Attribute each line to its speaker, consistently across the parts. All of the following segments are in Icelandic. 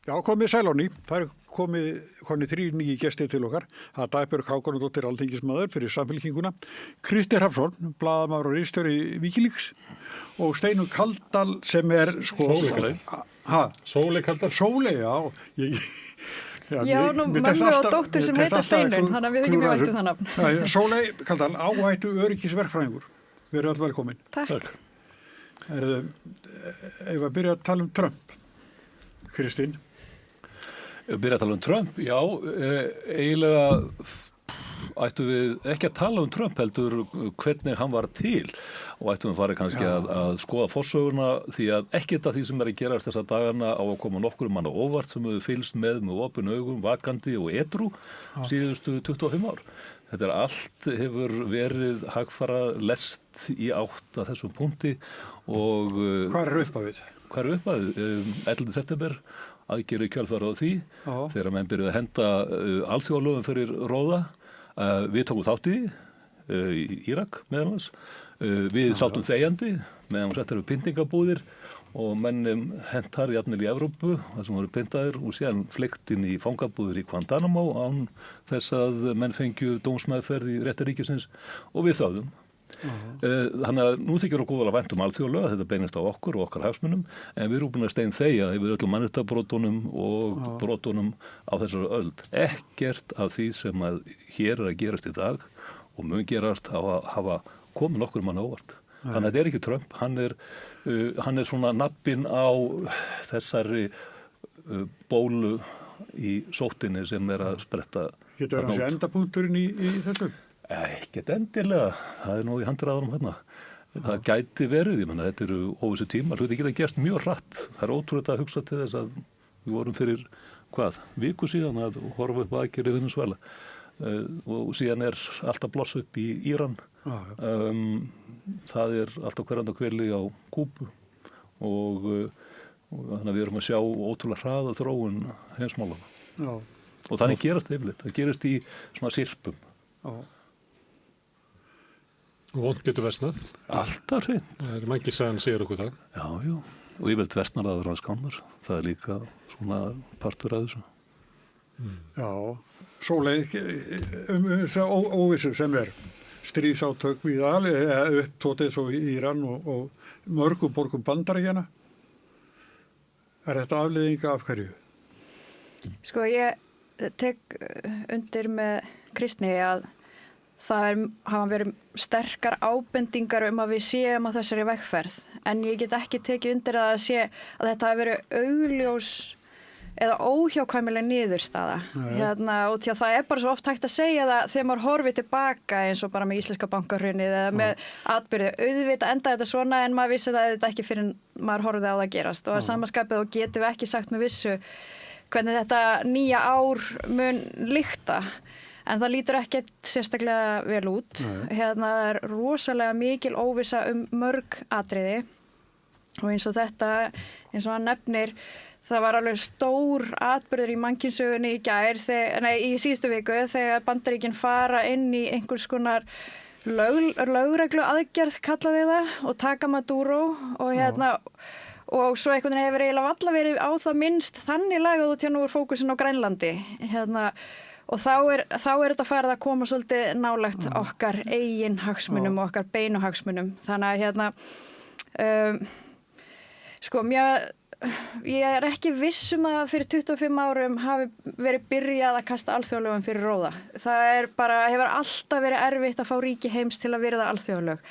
Speaker 1: Já, komið sæl á ný. Það komið 3 nýji gestir til okkar. Það Dagbjörg Hákonardóttir, alþingismaður fyrir Samfylkinguna, Kristi Hrafnsson, blaðamaður og ritstjóri Wikileaks og Steinunn Kaldal sem
Speaker 2: Sóley. Sóley Kaldal.
Speaker 1: Sóley, já.
Speaker 3: Já, nú mömmu og dóttur sem heita Steinunn, þannig að við þykjum mjög vænt það nafn.
Speaker 1: Sóley Kaldal, áhættu öryggisverkfræðingur. Við erum alltaf velkomin.
Speaker 3: Takk.
Speaker 1: Ef að byrja að tala Trump, Kristín.
Speaker 2: Byrja að tala Trump, já, eiginlega ættum við ekki að tala Trump heldur hvernig hann var til og ættum við farið kannski að skoða forsöguna því að ekkert af því sem að gerast þessa dagana á að koma nokkur manna óvart sem við fylgst með opin augum, vakandi og edrú síðustu 25 ár. Þetta allt hefur verið hagfara lest í átt að þessum punkti og...
Speaker 1: Hvað uppafið?
Speaker 2: 11. september aðgerið kjölfara á því þegar menn byrjuðu að henda alþjóðalögum fyrir róða. Við tókum þátt í Írak meðal annars. Við sátum þegjandi meðan settar við pyntingabúðir og mennum hentar jafnvel í Evrópu þar sem voru pyntaðir og síðan fleygt inn í fangabúðir í Guantanamo án þess að menn fengju dómsmeðferð í réttaríkisins og við þáðum. Þannig að nú þykir okkur að vænt alþjóðalög, þetta beinist á okkur og okkar hagsmunum en við erum búin að steinþegja yfir öllum mannréttindabrotunum og brotunum á þessari öld. Ekkert af því sem að hér að gerast í dag og mun gerast hafa komið nokkur mann óvart. Þannig að þetta ekki Trump, hann er svona nabbinn á þessari bólu í sóttinni sem að spretta.
Speaker 1: Getur hann sé endapunkturinn í þessu?
Speaker 2: Ekkert endilega, það nú í handræðanum hérna. Það gæti verið, ég menna þetta eru óvissu tímar, hluti geta gerst mjög hratt. Það ótrúlegt að hugsa til þess að við vorum fyrir, viku síðan að horfa upp aðgerðið Venesúela. Og síðan allt að blossa upp í Íran. Það alltaf hverjandi kvelli á Kúbu og þannig að við erum að sjá ótrúlega hraða þróun heimsmálana. Og þannig gerast yfirleitt, það gerist í svona sirpum.
Speaker 4: Og vont getur versnað.
Speaker 2: Alltaf hreint.
Speaker 4: Það mangi sagan segir okkur það.
Speaker 2: Já. Og yfirleitt versnar að vera skánar. Það líka svona partur af þessu.
Speaker 1: Já. Sóley, óvissu sem stríðsátök víða upptótið svo í Íran og mörgum borgum Bandaríkjanna. Þetta afleiðing af hverju?
Speaker 3: Sko, ég tek undir með Kristni að það hafa verið sterkar ábendingar að við séum á þessari vegferð en ég get ekki tekið undir að þetta hafi verið augljós eða óhjákvæmileg niðurstaða og því að það bara svo oft hægt að segja það þegar maður horfir tilbaka eins og bara með íslenska bankahrunið eða með atburði auðvitað enda þetta svona en maður vissi það þetta ekki fyrir maður horfði á það gerast og að samaskapið og getum við ekki sagt með vissu hvernig þetta nýja ár mun lykta. En það lítur ekkert sérstaklega vel út. Það rosalega mikil óvissa mörg atriði og eins og þetta, eins og hann nefnir, það var alveg stór atburður í mannkynssögunni í síðustu viku þegar Bandaríkin fara inn í einhvers konar lögreglu aðgerð kallaði það og taka Maduro og svo einhvern veginn hefur eiginlega valla verið á það minnst þannig lagað og nú fókusin á Grænlandi og þá er þetta farið að koma svolítið nálægt okkar eigin hagsmunum og okkar beinu hagsmunum. Þannig að sko, ég ekki viss að fyrir 25 árum hafi verið byrjað að kasta alþjóðalögum fyrir róða. Það hefur alltaf verið erfitt að fá ríki heims til að virða alþjóðalög.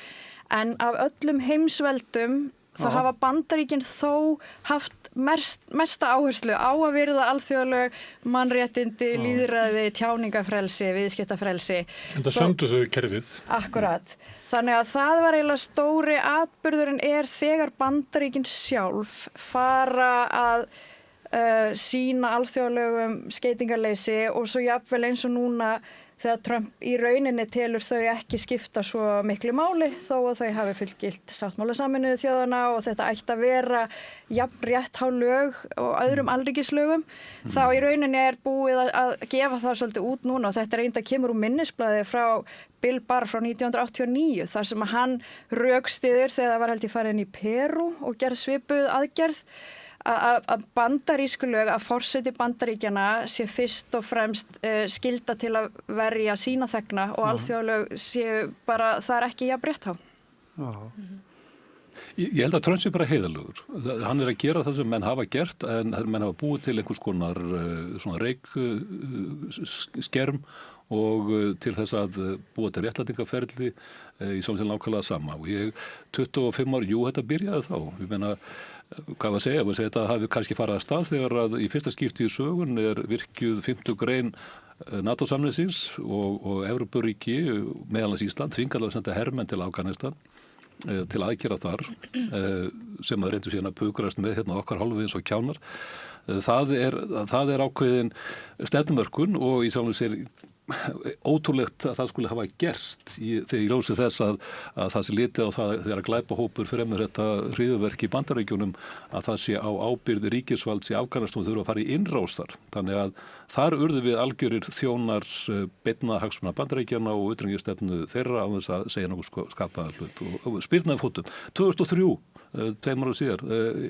Speaker 3: En af öllum heimsveldum þá hafa Bandaríkin þó haft mesta áherslu á að virða alþjóðalög, mannréttindi, lýðræði, tjáningafrelsi, viðskiptafrelsi.
Speaker 4: En það sömdu þau kerfið.
Speaker 3: Akkurat. Þannig að það var eiginlega stóri atburðurinn þegar Bandaríkin sjálf fara að sýna alþjóðalögum skeytingarleysi og svo jafnvel eins og núna þegar Trump í rauninni telur þau ekki skipta svo miklu máli þó að þau hafi fullgilt sáttmála Sameinuðu þjóðanna og þetta ætti að vera jafn rétt há lög og öðrum alríkislögum þá í rauninni búið að gefa það svolítið út núna og þetta reynda kemur úr minnisblaði frá Bill Barr frá 1989 þar sem hann rökstyður þegar það var held ég farið inn í Perú og gerð svipuð aðgerð að bandarísku lög, að forseti Bandaríkjanna sé fyrst og fremst skylda til að verja sína þegna og alþjóðalög séu bara, það er ekki jafnrétt á.
Speaker 2: Ég held að Trump sé bara heiðarlegur. Hann að gera það sem menn hafa gert en menn hafa búið til einhvers konar svona reikskerm og til þess að búa til réttlætingaferli í samtíð nákvæmlega sama. Og ég 25 ár, þetta byrjaði þá. Ég meina, hvað var að segja? Þetta hafi kannski farið að stað þegar að í fyrsta skipti í sögun virkjuð 50 grein NATO-samningsins og Evrópuríki, meðal annars Ísland, þvingaði að senda hermenn til Afganistan til aðgera þar sem að reyndu síðan að pukrast með okkar hálfvegins og kjánar. Það er ákveðin stefnumörkun og í sjálfum sér ótrúlegt að það skulle hafa gerst þegar ég ljósi þess að það sé litið á það þegar glæpahópur fremur þetta hryðjuverk í Bandaríkjunum að það sé á ábyrgð ríkisvalds í Afganistan og þurfa að fara í innrás þar. Þannig að þar urðu við algjörir þjónar beinna hagsmuna Bandaríkjanna og utanríkisstefnu þeirra á þess að segja nokkuð skapaða hlut og spyrnaði fótum. 2003, 2 ára síðar,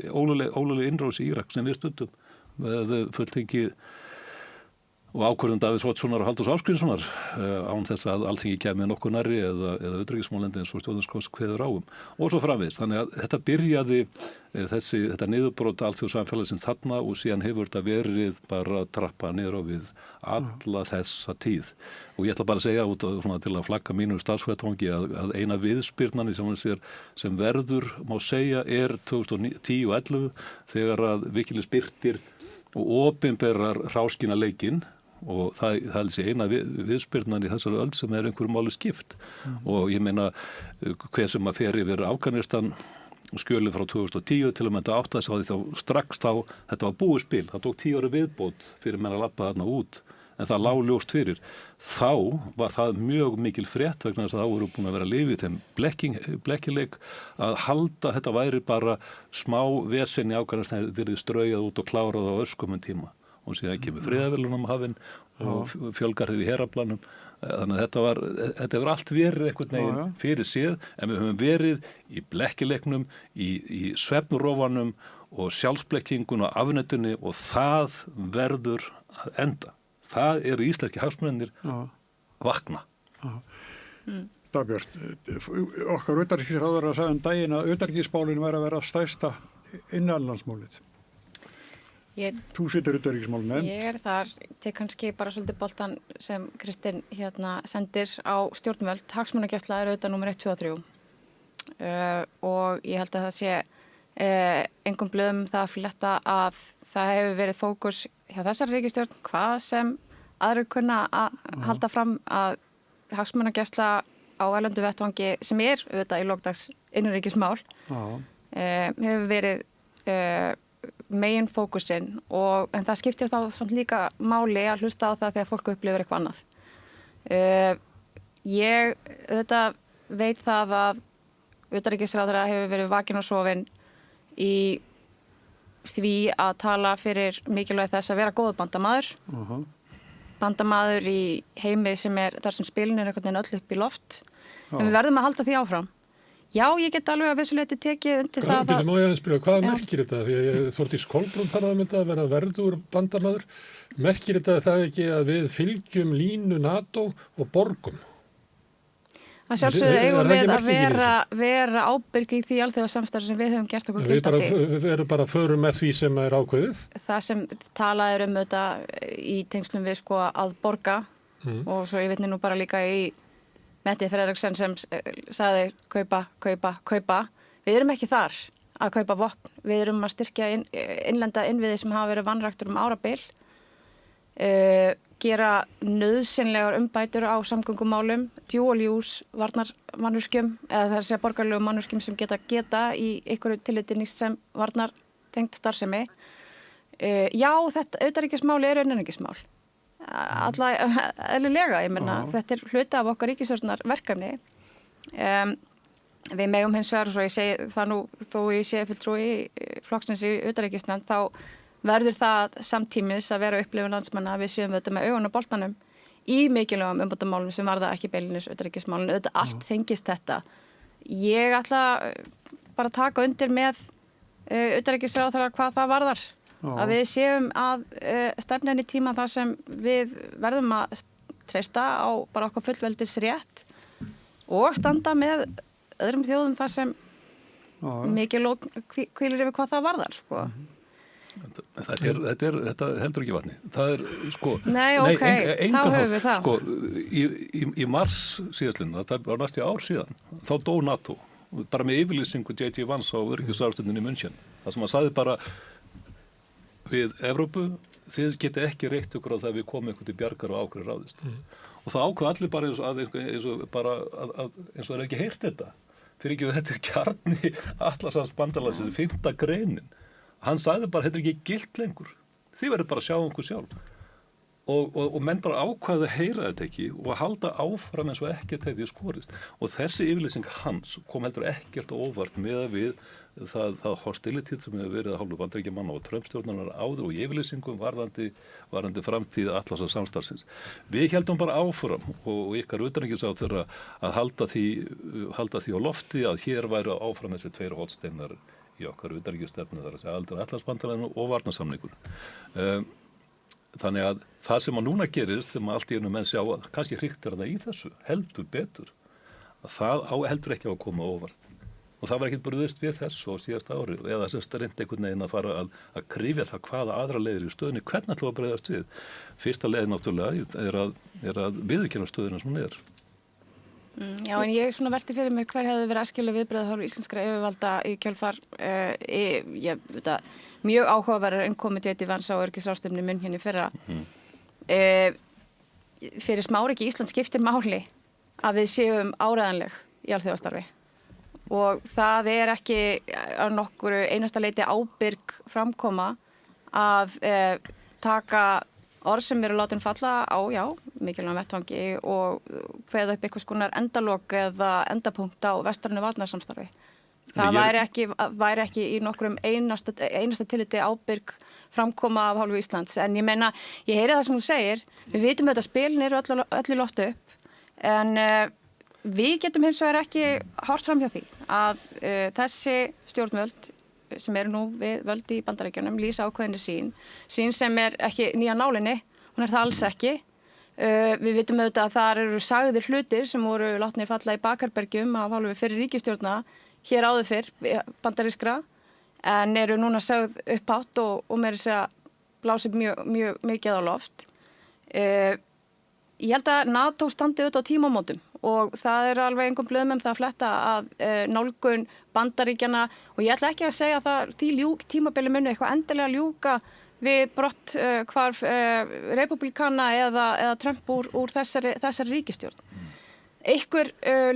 Speaker 2: óluleg innrás í Írak sem við stundum með fulltingi og ákvörðun Davíðs Oddssonar og Halldórs Ásgrímssonar án þess að Alþingi kemur nokkuð nærri eða utanríkismálendi eins og stjórnarskrá kveður á og svo framvegis. Þannig að þetta byrjaði þetta niðurbrot alþjóðsamfélagsins þarna og síðan hefur þetta verið bara trappa niður á við alla þessa tíð. Og ég ætla bara að segja út til að flagga mínu starfsvettvangi að eina viðspyrnan sem verður má segja 2010 og 11 þegar að Wikileaks birtir og opinberar hráskina leikinn og það er þessi eina viðspyrnan í þessari öld sem einhverju máli skipt og ég meina hver sem að fer yfir Afganistan skjölið frá 2010 til að mynda átt þess að þá strax þetta var búið spil, það tók 10 ára viðbót fyrir menn að labba þarna út en það lá ljóst fyrir. Þá var það mjög mikil frétt vegna þess að þá voru búin að vera að lifa í þeim blekkileik að halda þetta væri bara smá vesen í Afganistan þegar þið straujað út og klárað á öskumum tíma og síðan kemur friðarverðlaunum hafinn og fjölgar þeir í heraflanum. Þannig að þetta hefur allt verið einhvern veginn fyrir séð en við höfum verið í blekkileiknum, í svefnurofanum og sjálfsblekkingun og afnetunni og það verður að enda. Það eru íslenski hagsmunirnir vakna.
Speaker 1: Dagbjört, okkar utanríkisráðherra sagði daginn að utanríkismálin væri að vera stærsta innanlandsmálið. Þú situr utanríkismálin.
Speaker 5: Ég þar til kannski bara svolítið boltan sem Kristinn sendir á stjórnvöld. Hagsmunagæsla auðvitað númer 1, 2 og 3. Og ég held að það sé engum blöðum það að fletta að það hefur verið fókus hjá þessari ríkisstjórn hvað sem aðrir kunna að halda fram að hagsmunagæsla á erlendu vettvangi sem auðvitað í lókdags innanríkismál hefur verið megin fókusinn en það skiptir þá samt líka máli að hlusta á það þegar fólk upplifir eitthvað annað. Ég auðvitað veit það að utanríkisráðherra hefur verið vakin og sofin í því að tala fyrir mikilvægi þess að vera góður bandamaður. Bandamaður í heimi sem þar sem spilin einhvern veginn öll upp í loft. En við verðum að halda því áfram. Já, ég get alveg að vissuleyti tekið undir það að...
Speaker 4: Má ég að spyrja, hvað merkir þetta? Því að Þórdís Kolbrún talaði um þetta að vera verður bandamaður. Merkir þetta það ekki að við fylgjum línu NATO og borgum?
Speaker 5: Það sjálfsögðu eigum við að vera ábyrg í því alþjóðasamstarfi sem við höfum gert okkur gilda til.
Speaker 4: Við erum bara förum með því sem er ákveðið. Það
Speaker 5: sem talað um þetta í tengslum við að borga og svo ég vitni nú bara líka í Metti Frederiksen sem sagði kaupa. Við erum ekki þar að kaupa vopn. Við erum að styrkja innlenda innviði sem hafa verið vanræktur árabil. Gera nauðsynlegar umbætur á samgöngumálum, dual use varnarmannvirkjum eða það er að segja borgarlegum mannvirkjum sem geta í einhverju tilliti nýst sem varnartengt starfsemi. Já, þetta utanríkismál innanríkismál. Alla eðlilega, ég menna, þetta er hluti af okkar ríkisstjórnar verkefni. Við megum hins vegar, svo ég segi það nú, þó ég sé fulltrúi flokksins í utanríkisnefnd, þá verður það samtímis að vera upplifun landsmanna að við séum þetta með augun á boltanum í mikilvægum umbótamálum sem varða ekki beinlínis utanríkismálinu. Auðvitað allt tengist þetta. Ég ætla bara að taka undir með utanríkisráðherra hvað það varðar. Að við séum að stefna inn í tíma þar sem við verðum að treysta á bara okkar fullveldis rétt og standa með öðrum þjóðum þar sem mikið lók hvílir yfir hvað það varðar, sko.
Speaker 2: Þetta heldur ekki vatni. Það sko...
Speaker 5: Nei, ok, þá höfum við það.
Speaker 2: Sko, í mars síðastlinu, það var næstu ár síðan, þá dó NATO, bara með yfirlýsingu J.D. Vance á öryggisráðstefnunni í München. Það sem hann sagði bara við Evrópu, þið geti ekki reitt ykkur á það að við komum ykkur til bjargar og ákveður ráðist. Og það ákveð allir bara eins og það er ekki heyrt þetta. Fyrir ekki að þetta er kjarni Atlantshafsbandalagsins 5. greinin. Hann sagði bara, þetta er ekki gilt lengur. Þið verður bara að sjá einhver sjálf. Og menn bara ákvaði að heyra þetta ekki og halda áfram eins og ekkert hefði skorist. Og þessi yfirlýsing hans kom heldur ekkert óvart með við það hostility sem hefur verið að hálfu Bandaríkjamanna og Trump-stjórnarinnar áður og yfirlýsingum varðandi framtíð Atlantshafssamstarfsins. Við heldum bara áfram og ykkar utanríkisráðherra að halda því á lofti að hér væru áfram þessi 2 hornsteinar í okkar utanríkisstefnu, þar að segja Atlantshafsbandalaginu og varnarsamningur. Þannig að það sem að núna gerist þegar allt í einu menn sjá að kannski hriktir það í þessu, heldur betur, að það heldur ekki á að koma óvart. Og það var ekkert brugðist við þessu á síðasta ári eða þess að reynda einhvern veginn að fara að krifja það hvaða aðra leiðir í stöðunni, hvernig ætlum við að bregðast við. Fyrsta leið náttúrulega er að viðurkenna stöðuna sem hún er.
Speaker 5: Já, en ég svona velti fyrir mér hver hefði verið æskileg viðbrögð hálfu íslenskra yfirvalda í kjölfar mjög áhugaverðar innkomi J.D. Vance á öryggisráðstefnunni í München í fyrra. Fyrir smáríki Ísland skiptir máli að við séum áreiðanleg í alþjóðastarfi og það er ekki á nokkru einasta leyti ábyrg framkoma að taka orð sem eru látin falla á, mikilvægum vettvangi og kveða upp einhvers konar endalok eða endapunkt á vestrænu varnarsamstarfi. Það væri ekki í nokkrum einasta tilliti ábyrg framkoma af hálfu Íslands. En ég meina, ég heyri það sem hún segir, við vitum að spilin eru öllu loftu upp, en við getum hins vegar ekki horft fram hjá því að þessi stjórnvöld sem eru nú við völd í Bandaríkjunum lýsa ákveðinni sín sem er ekki nýja nálinni, hún er það alls ekki. Við vitum auðvitað að það eru sagðir hlutir sem voru látnir falla í bakherbergjum af hálfu fyrir ríkisstjórna hér áður fyrr bandarískra en eru núna sögð upphátt og meira segja blásið mjög mikið á loft. Ég held að NATO standi auðvitað á tímamótum og það er alveg engum blöðum það að fletta að nálgun Bandaríkjana og ég ætla ekki að segja að tímabili muni eitthvað endilega ljúka við brott hvarf republikana eða Trump úr þessari ríkisstjórn. Einhver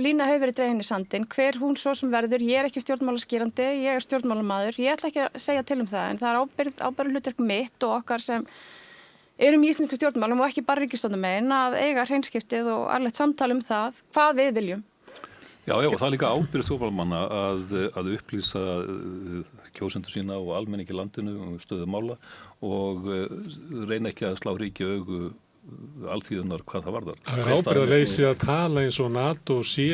Speaker 5: lína hefur verið dregin í sandinn, hver hún svo sem verður, ég er ekki stjórnmálaskýrandi, ég er stjórnmálamaður, ég ætla ekki að segja til það en það er ábyrgð hlutverk mitt og okkar sem erum í íslensku stjórnmálum og ekki bara ríkisstjórnarmegin að eiga hreinskiptið og alveg samtal það hvað við viljum.
Speaker 2: Já, og það er líka ábyrgð stjórnmálamanna að upplýsa kjósendur sína og almenningi í landinu stöðu mála og reyna ekki að slá ríki augu alþýðunar hvað það varðar.
Speaker 4: Það er ábyrgðarleysi að tala eins og NATO sé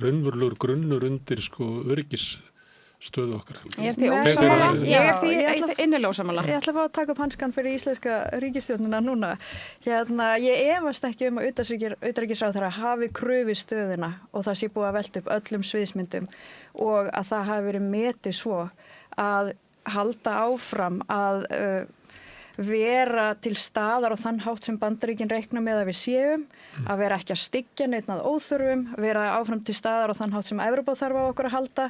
Speaker 4: raunverulegur grunnur undir öryggisstöðu okkar.
Speaker 5: Ég er því innilega ósammála.
Speaker 3: Ég ætla að fá að taka upp hanskan fyrir íslenska ríkisstjórnina núna. Ég efast ekki að utanríkisráðherra hafi krufið stöðuna og það sé búið að velta upp öllum sviðsmyndum og að það hafi verið metið svo að halda áfram að vera til staðar og þann hátt sem Bandaríkin reikna með að við séum, að vera ekki að styggja neitt að óþörfum, vera áfram til staðar og þann hátt sem Evrópa þarf á okkur að halda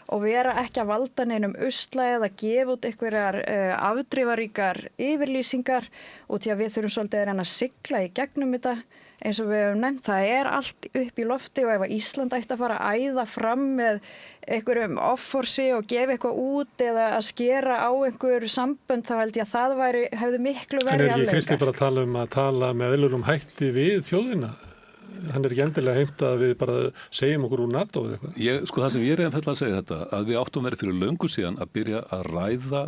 Speaker 3: og vera ekki að valda neinum usla eða gefa út einhverjar afdrifaríkar yfirlýsingar og því að við þurfum svolítið að reyna að sigla í gegnum þetta eins og við hefum nefnt, það er allt upp í lofti og ef að Ísland ætti að fara að æða fram með einhverjum offorsi og gefa eitthvað út eða að skera á einhver sambönd þá held ég að það hefði miklu verið
Speaker 4: afleiðingar. En er ekki Kristi bara að tala með eðlurum hætti við þjóðina? Hann er ekki endilega heimt að við bara segjum okkur úr NATO eða eitthvað.
Speaker 2: Það sem ég er einfaldlega að segja þetta, að við áttum verið fyrir löngu síðan að byrja að ræða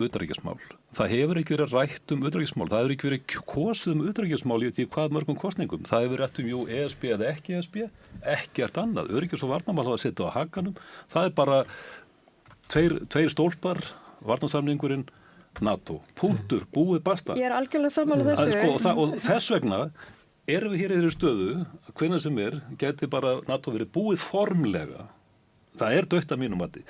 Speaker 2: utanríkismál. Það hefur ekki verið rætt utanríkismál, það hefur ekki verið kosið utanríkismál í því hvað mörgum kosningum. Það hefur rætt jú ESB eða ekki ESB, ekkert annað. Öryggis- og varnarmál hafa setið á hakanum. Það er bara tveir stólpar, varnarsamningurinn, NATO, punktur, búið basta.
Speaker 3: Ég algjörlega sammála þessu.
Speaker 2: Og þess vegna erum við hér í þeirri stöðu að hvenær sem geti bara NATO verið búið formlega. Það dautt að mínum mati.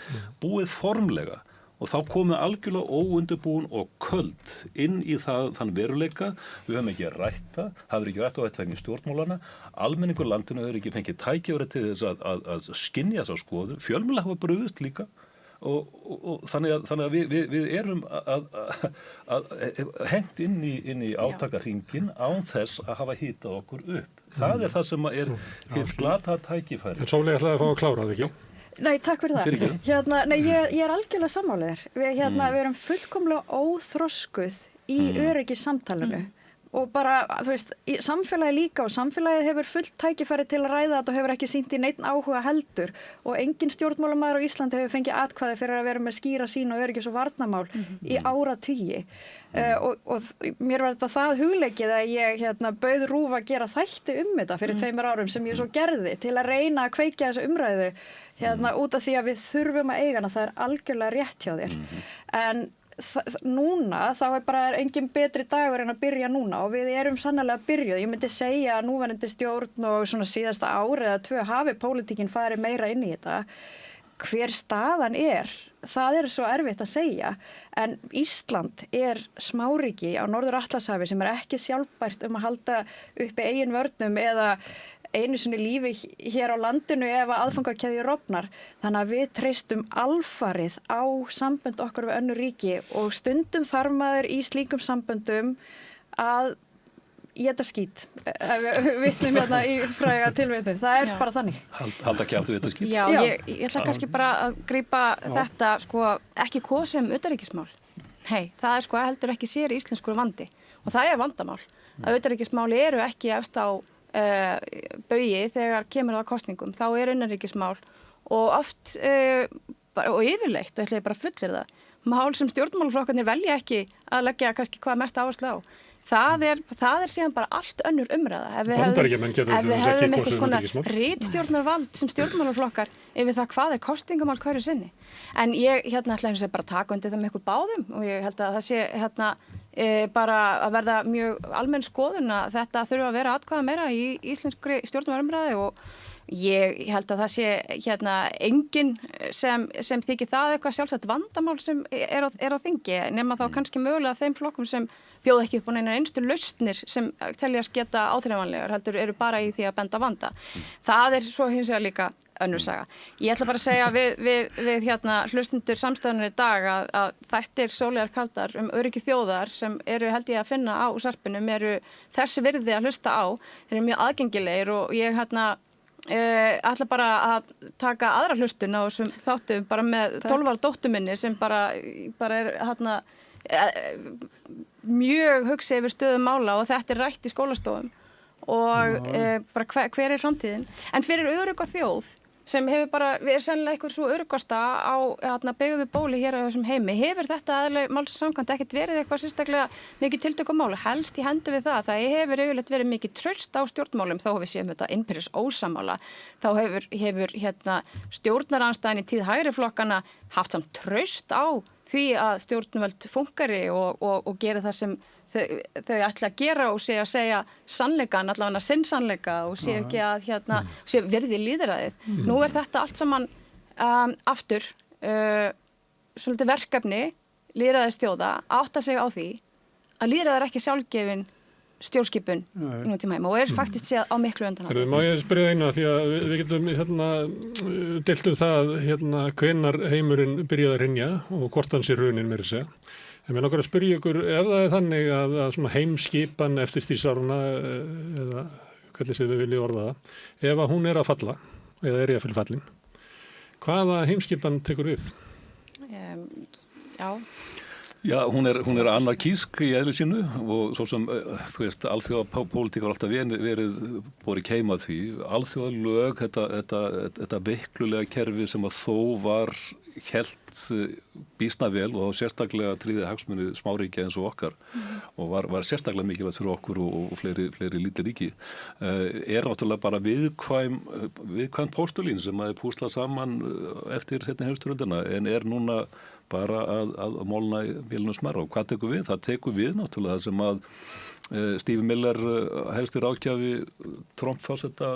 Speaker 2: Búið formlega. Og þá komum við algjörlega óundirbúin og köld inn í þann veruleika. Við höfum ekki rætt það hefur ekki rætt á vettvangi stjórnmálana. Almenningur landinu hefur ekki fengið tækifæri til þess að skynja þessa skoðun. Fjölmiðlar hafa brugðist líka. Og þannig að við erum að hengt inn í átakahringinn án þess að hafa hitað okkur upp. Það það sem hitt glata tækifæri.
Speaker 4: En Sóley ætlaði að fá að klára það, ekki?
Speaker 3: Nei, takk fyrir það. Ég algjörlega sammála þér. Við erum fullkomlega óþroskuð í öryggissamtalinu. Og bara, þú veist, samfélagi líka og samfélagið hefur fullt tækifæri til að ræða þetta og hefur ekki sýnt í neinn áhuga heldur og engin stjórnmálamaður á Íslandi hefur fengið atkvæði fyrir að vera með skýra sín og öryggis- og varnarmál í áratugi. Og mér var þetta það hugleikið að ég bauð RÚV að gera þætti þetta fyrir 2 árum sem ég svo gerði til að reyna að kveikja þessu umræðu út af því að við þurfum að eiga hana, það algjörlega rétt hjá þér. En núna, þá bara engin betri dagur en að byrja núna og við erum sannarlega byrjuð. Ég myndi segja að núverandi stjórn og svona síðasta ári eða 2 hafi pólitíkin farið meira inn í þetta. Hver staðan það svo erfitt að segja. En Ísland smáríki á Norður-Atlantshafi sem ekki sjálfbært að halda uppi eigin vörnum eða einu sinni lífi hér á landinu ef að aðfangakeðjur rofnar. Þannig að við treystum alfarið á sambönd okkar við önnur ríki og stundum þarf maður í slíkum samböndum að éta skít. Við vitnum í fræga tilvitnu. Það bara þannig.
Speaker 2: Halda ekki aftur þetta skít?
Speaker 5: Já, ég ætla kannski bara að grípa þetta, ekki kosið utanríkismál. Nei, það heldur ekki sér íslenskur vandi. Og það vandamál. Að utanríkismáli eru ekki efst á baugi þegar kemur það kosningum, þá innanríkismál og oft og yfirleitt, og ætla ég bara að fullyrða mál sem stjórnmálaflokkarnir velja ekki að leggja kannski hvað mest áherslu á. Það síðan bara allt önnur umræða.
Speaker 4: Bandaríkjamenn geta
Speaker 5: ekki
Speaker 4: kosið
Speaker 5: utanríkismál. Ritstjórnarvald sem stjórnmálaflokkar yfir það hvað kosningamál hverju sinni. En ég ætla að bara taka undir það með ykkur báðum og ég held að það sé bara að verða mjög almenn skoðun að þetta þurfa að vera atkvæða meira í íslenskri stjórnmálaumræðu og ég held að það sé enginn sem þykir það eitthvað sjálfsagt vandamál sem á þingi nema þá kannski mögulega þeim flokkum sem bjóða ekki upp á neina einstu lausnir sem teljast geta áþreifanlegar heldur eru bara í því að benda vanda. Það svo hins vegar líka önnur saga. Ég ætla bara að segja við hlustundur samstæðunar í dag að þættir Sóleyjar Kaldar öryggi þjóðar sem eru held ég að finna á sarpinum eru þessi virði að hlusta á. Þeir eru mjög aðgengilegir og ég ætla bara að taka aðra hlustun á þessum þáttum bara með 12 ára dóttur minni sem bara mjög hugsi yfir stöðum mála og þetta rætt í skólastofum og bara hver framtíðin. En fyrir örugga þjóð sem hefur bara, við sennilega eitthvað svo öruggasta á byggðu bóli hér á þessum heimi, hefur þetta aðlega máls samkvæmt ekkert verið eitthvað sérstaklega mikið tiltökumáli, helst í hendur við það hefur yfirleitt verið mikið traust á stjórnmálum þá við séum þetta innbyrðis ósammála þá hefur stjórnarandstæðin í tíð hægri flokkana haft samt traust á því að stjórnvöld funkari og gera það sem þau ætla að gera og sé að segja sannleikan, allavega sinn sannleika og sé ekki að sé virði lýðræðið. Nú þetta allt saman aftur svolítið verkefni lýðræðisþjóða átta sig á því að lýðræði ekki sjálfgefin stjórnskipun í nútíma og faktist séð á miklu undan.
Speaker 4: Má ég spyrja eina því að við getum deilt það hvenær heimurinn byrjaði að hrynja og hvort hann sé hruninn meira að segja. En mér langar að spyrja ykkur ef það þannig að svona heimskipan eftir stríðsáruna eða hvernig sem við viljum orða það, ef að hún að falla eða í að fyrir fallin, hvaða heimskipan tekur við?
Speaker 5: Já,
Speaker 2: Já, hún er anarkísk í eðli sínu og svo sem, þú veist, alþjóðapólitík var alltaf verið borið keim að því. Alþjóðalög, þetta veiklulega kerfi sem að þó var hélt býsna vel og sérstaklega tryggði hagsmuni smáríkja eins og okkar og var sérstaklega mikilvægt fyrir okkur og fleiri lítið ríki, náttúrulega bara viðkvæm postulín sem að púsla saman eftir seinni heimsstyrjöldina en núna bara að málna bílunum smerra. Og hvað tekur við? Það tekur við náttúrulega það sem að Steve Miller helsti ráðgjafi Trump-forseta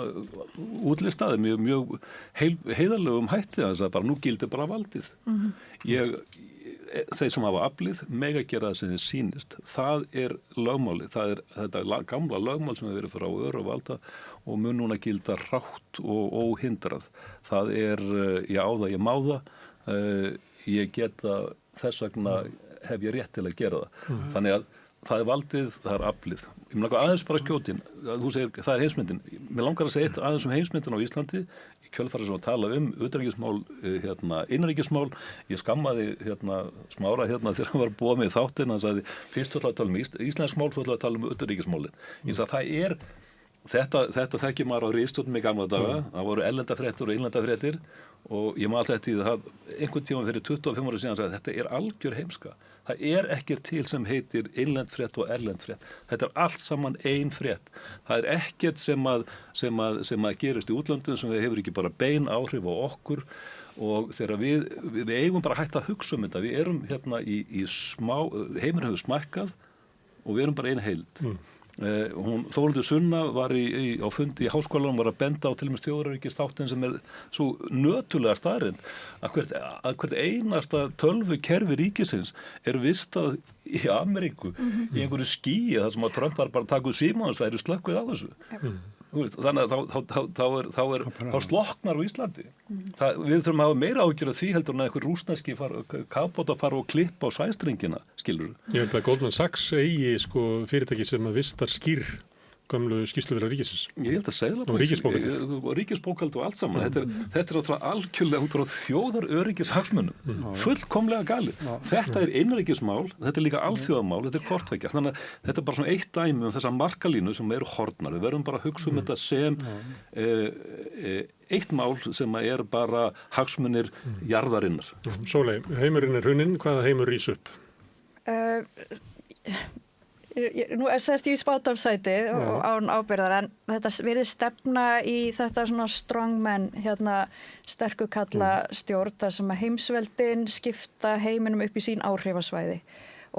Speaker 2: útlistaði mjög heiðarlegum hætti þess að bara nú gildir bara valdið. Þeir sem hafa aflið mega gera það sem þeir sýnist. Það lögmálið, það þetta gamla lögmál sem hefur verið frá öru og valda og mun núna gilda hrátt og óhindrað. Það ég á það, ég má það, ég geta þess vegna hef ég rétt til að gera það. Þannig að það valdið, það aflið. Ég mun aðeins bara skjótin, þú segir það heimsmyndin. Mér langar að segja eitt aðeins heimsmyndin á Íslandi, í kjölfarið sem að tala utanríkismál, innanríkismál. Ég skammaði Smára þegar hann var að búa með þáttinn, hann sagði fyrst þú ætla að tala um íslensk mál, þú ætla að tala um utanríkismálin. Ég sagði þetta þekkir maður á ritstjórnum í gamla daga, það voru erlendafréttir og innlendafréttir og ég maður alltaf eftir það einhvern tíma fyrir 25 ára síðan sagði þetta algjör heimska. Það ekkert til sem heitir innlendfrétt og erlendfrétt. Þetta allt saman ein frétt. Það ekkert sem að gerist í útlöndum sem hefur ekki bara bein áhrif á okkur og þegar við eigum bara hægt að hugsa um þetta. Við erum í heimurinn hefur smækkað og við erum bara ein heild. Þórhildur Sunna var á fundi í háskólanum var að benda á til og með þjóðaröryggisþáttinn sem svo nötulega staðreynd að hvert einasta tölvukerfi ríkisins vistað í Ameríku í einhverju skýi þar sem að Trump var bara að taka úr símans það slökkvið á þessu. Þannig að þá slokknar á Íslandi. Við þurfum að hafa meira áhyggjur af því heldur en að einhver rússneski kafbátar að fara og klippa á sæstrengina, skilur.
Speaker 4: Ég held að Goldman Sachs eigi fyrirtæki sem að vistar skýr gömlu skýrsluverðar ríkisins. Ég
Speaker 2: held að segla og ríkisbókhald og allt saman. Þetta algjörlega út frá þjóðaröryggishagsmunum. Fullkomlega galið. Þetta innanríkismál, þetta líka alþjóðamál, þetta hvort tveggja. Þannig að þetta bara svona eitt dæmi þessa markalínu sem horfnar. Við verðum bara að hugsa þetta sem eitt mál sem bara hagsmunir jarðarinnar.
Speaker 4: Sóley, heimurinn hruninn, hvaða heimur rís upp?
Speaker 3: Nú sest ég í spátamsæti og án ábyrðar en þetta verið stefna í þetta svona strongmen sterku kalla stjórn þar sem að heimsveldin skipta heiminum upp í sín áhrifasvæði.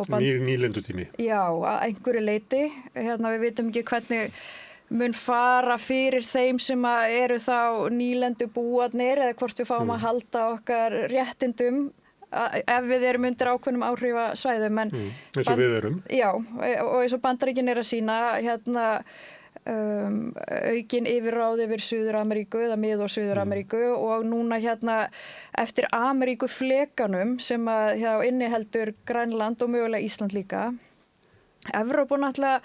Speaker 4: Nýlendutími.
Speaker 3: Já, að einhverju leyti. Við vitum ekki hvernig mun fara fyrir þeim sem eru þá nýlendu búarnir eða hvort við fáum að halda okkar réttindum ef við erum undir ákveðnum áhrifasvæðum
Speaker 4: eins og við erum. Já,
Speaker 3: og eins og Bandaríkin að sýna aukin yfirráð yfir Suður-Ameríku eða Mið- og Suður-Ameríku og núna eftir Ameríku flekanum sem inniheldur Grænland og mögulega Ísland líka. Evrópa náttúrulega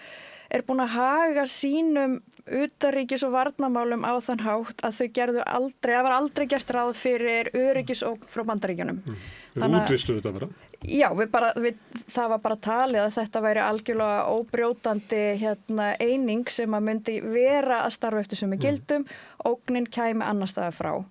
Speaker 3: búin að haga sínum utanríkis- og varnarmálum á þann hátt að það var aldrei gert ráð fyrir öryggisógn frá Bandaríkjunum.
Speaker 4: Við útvistuðu þetta bara?
Speaker 3: Já, það var bara talið að þetta væri algjörlega óbrjótandi eining sem að myndi vera að starfa eftir sömu gildum, ógnin kæmi annars staðar frá.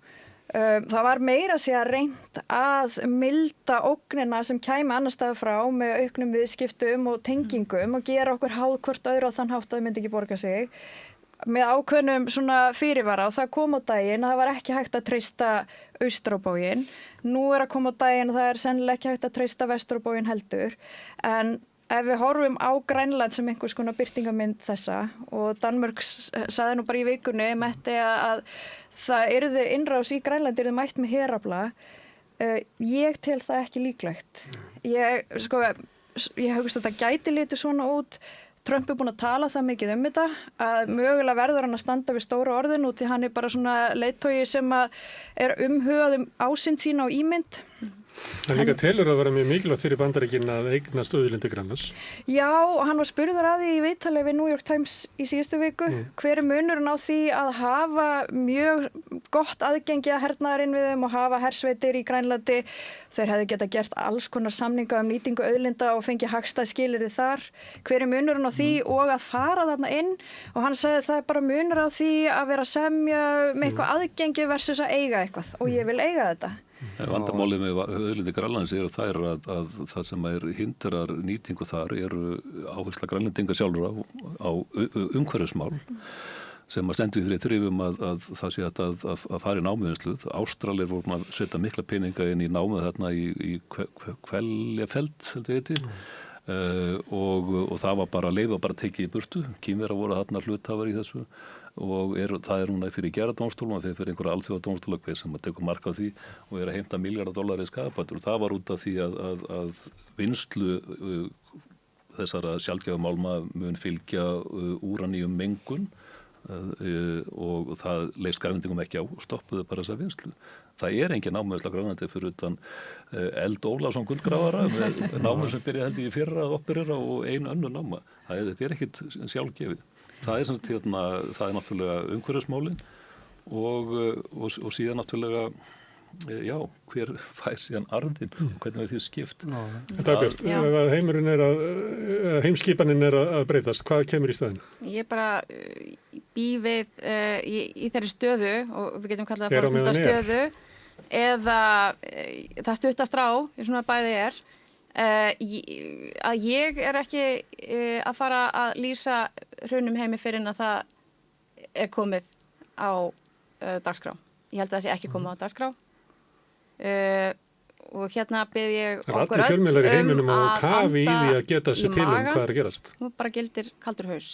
Speaker 3: Það var meira að segja reynt að milda ógnina sem kæmi annars staðar frá með auknum viðskiptum og tengingum og gera okkur háð hvort öðru á þann hátt að það myndi ekki borga sig með ákveðnum svona fyrirvara og það kom á daginn að það var ekki hægt að treysta Austróbóginn. Nú að koma á daginn að það sennilega ekki hægt að treysta Vestróbóginn heldur en ef við horfum á Grænland sem einhvers konar birtingamynd þessa og Danmörk sagði nú bara í vikunni að það yrði innrás í Grænland yrði mætt með herafla. Ég tel það ekki líklegt. Ég hugst að þetta gæti litið svona út. Trump búin að tala það mikið þetta að mögulega verður hann að standa við stóra orðin út því hann bara svona leiðtogi sem umhugað ásýnd sína á ímynd
Speaker 4: Það líka telur að vera mjög mikilvægt fyrir Bandaríkin að eignast auðlindir Grænlands.
Speaker 3: Já, og hann var spurður að því í viðtali við New York Times í síðustu viku. Hver er munurinn á því að hafa mjög gott aðgengi að hernaðarinnviðum og hafa hersveitir í Grænlandi? Þeir hefðu geta gert alls konar samninga nýtingu auðlinda og fengið hagstæð skilyrði þar. Hver er munurinn á því og að fara þarna inn? Og hann sagði það er bara munur á því að vera að semja með eitthvað aðgengi versus að eiga eitthvað og ég vil eiga þetta.
Speaker 2: Vandamálið með auðlindir Grænlands er að það sem hindrar nýtingu þar eru áhersla grænlendinga sjálfra á umhverfismál sem að stendur því þrifum að það sé að fara í námuvinnslu. Ástralir voru að setja mikla peninga inn í námið þarna í Kveljafeld, held ég heiti, og það var bara leið að tekið í burtu. Kínverjar voru þarna hluthafar í þessu og það núna fyrir gerðardómstólum og fyrir einhverja alþjóðadómstóla sem að tekur mark á því og að heimta $milljarða í skaðabætur. Það var út af því að vinnslu þessara sjaldgæfu málma mun fylgja úraníum mengun og það leist grænlendingum ekki á og stoppuðu bara þessa vinnslu. Það er engin námuvinnsla á Grænlandi fyrir utan Eld Ólafsson gullgrafara með námu sem byrja held í fyrra að operera og einu önnur náma. Þetta er ekkit sjálfgefið. Það er náttúrulega umhverfismálin og síðan náttúrulega hver fær síðan arðinn og hvernig er því skipt.
Speaker 4: Dagbjört, ef heimurinn heimskipanin er að breytast, hvað kemur í staðinn?
Speaker 5: Ég bara bý við í þeirri stöðu og við getum kallað það fornundastöðu eða það stuttast á, svona bæði að ég er ekki að fara að lýsa hrunum heimi fyrir en að það er komið á dagskrá. Ég held að það sé ekki komið á dagskrá og hérna bið ég okkur
Speaker 4: allir fjölmiðlar í heiminum á kafi í því að geta sér til hvað er að gerast.
Speaker 5: Nú bara gildir kaldur haus.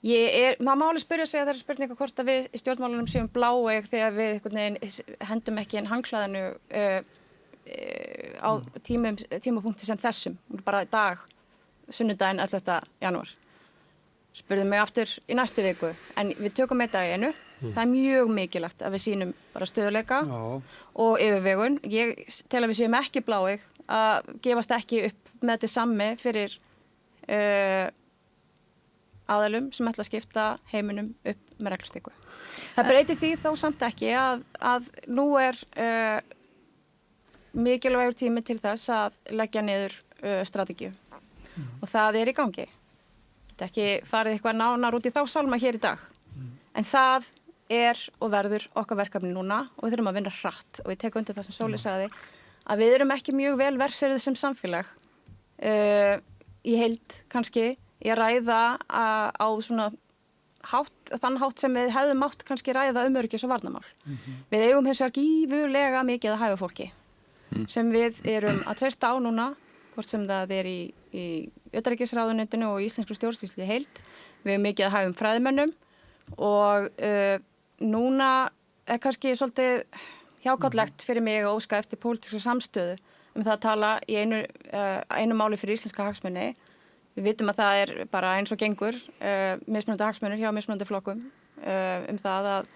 Speaker 5: Maður máli spyrja sig að það er spurninga hvort að við í stjórnmálunum séum bláeig þegar við einhvern veginn hendum ekki inn hangklæðinu á tímapunkti sem þessum, bara í dag, sunnudaginn 11. janúar. Spurðu mig aftur í næstu viku, en við tökum þetta í einu. Það er mjög mikilvægt að við sýnum bara stöðuleika og yfirvegun. Ég tel að við séum ekki bláeig að gefast ekki upp með þetta sammi fyrir aðalum sem ætla að skipta heiminum upp með reglustiku. Það breytir því þá samt ekki að nú er mikilvægur tími til þess að leggja niður strategíu og það er í gangi. Þetta er ekki farið eitthvað nánar út í þá sálma hér í dag. En það er og verður okkar verkefni núna og við þurfum að vinna hratt og ég tek undir það sem Sóli sagði að við erum ekki mjög vel verseruð sem samfélag í heild kannski í að ræða á svona þann hátt sem við hefðum mátt kannski ræða öryggis- og varnarmál. Við eigum hins vegar gífurlega mikið að hæfa fólki sem við erum að treysta á núna, hvort sem það er í utanríkisráðuneytinu og íslenskri stjórnsýslu í heild. Við erum mikið að hæfa fræðimönnum og núna er kannski svolítið hjákátlegt fyrir mig að óska eftir pólitískri samstöðu það að tala í einu máli fyrir íslenska hagsmuni. Við vitum að það er bara eins og gengur, mismunandi hagsmunir hjá mismunandi flokkum það að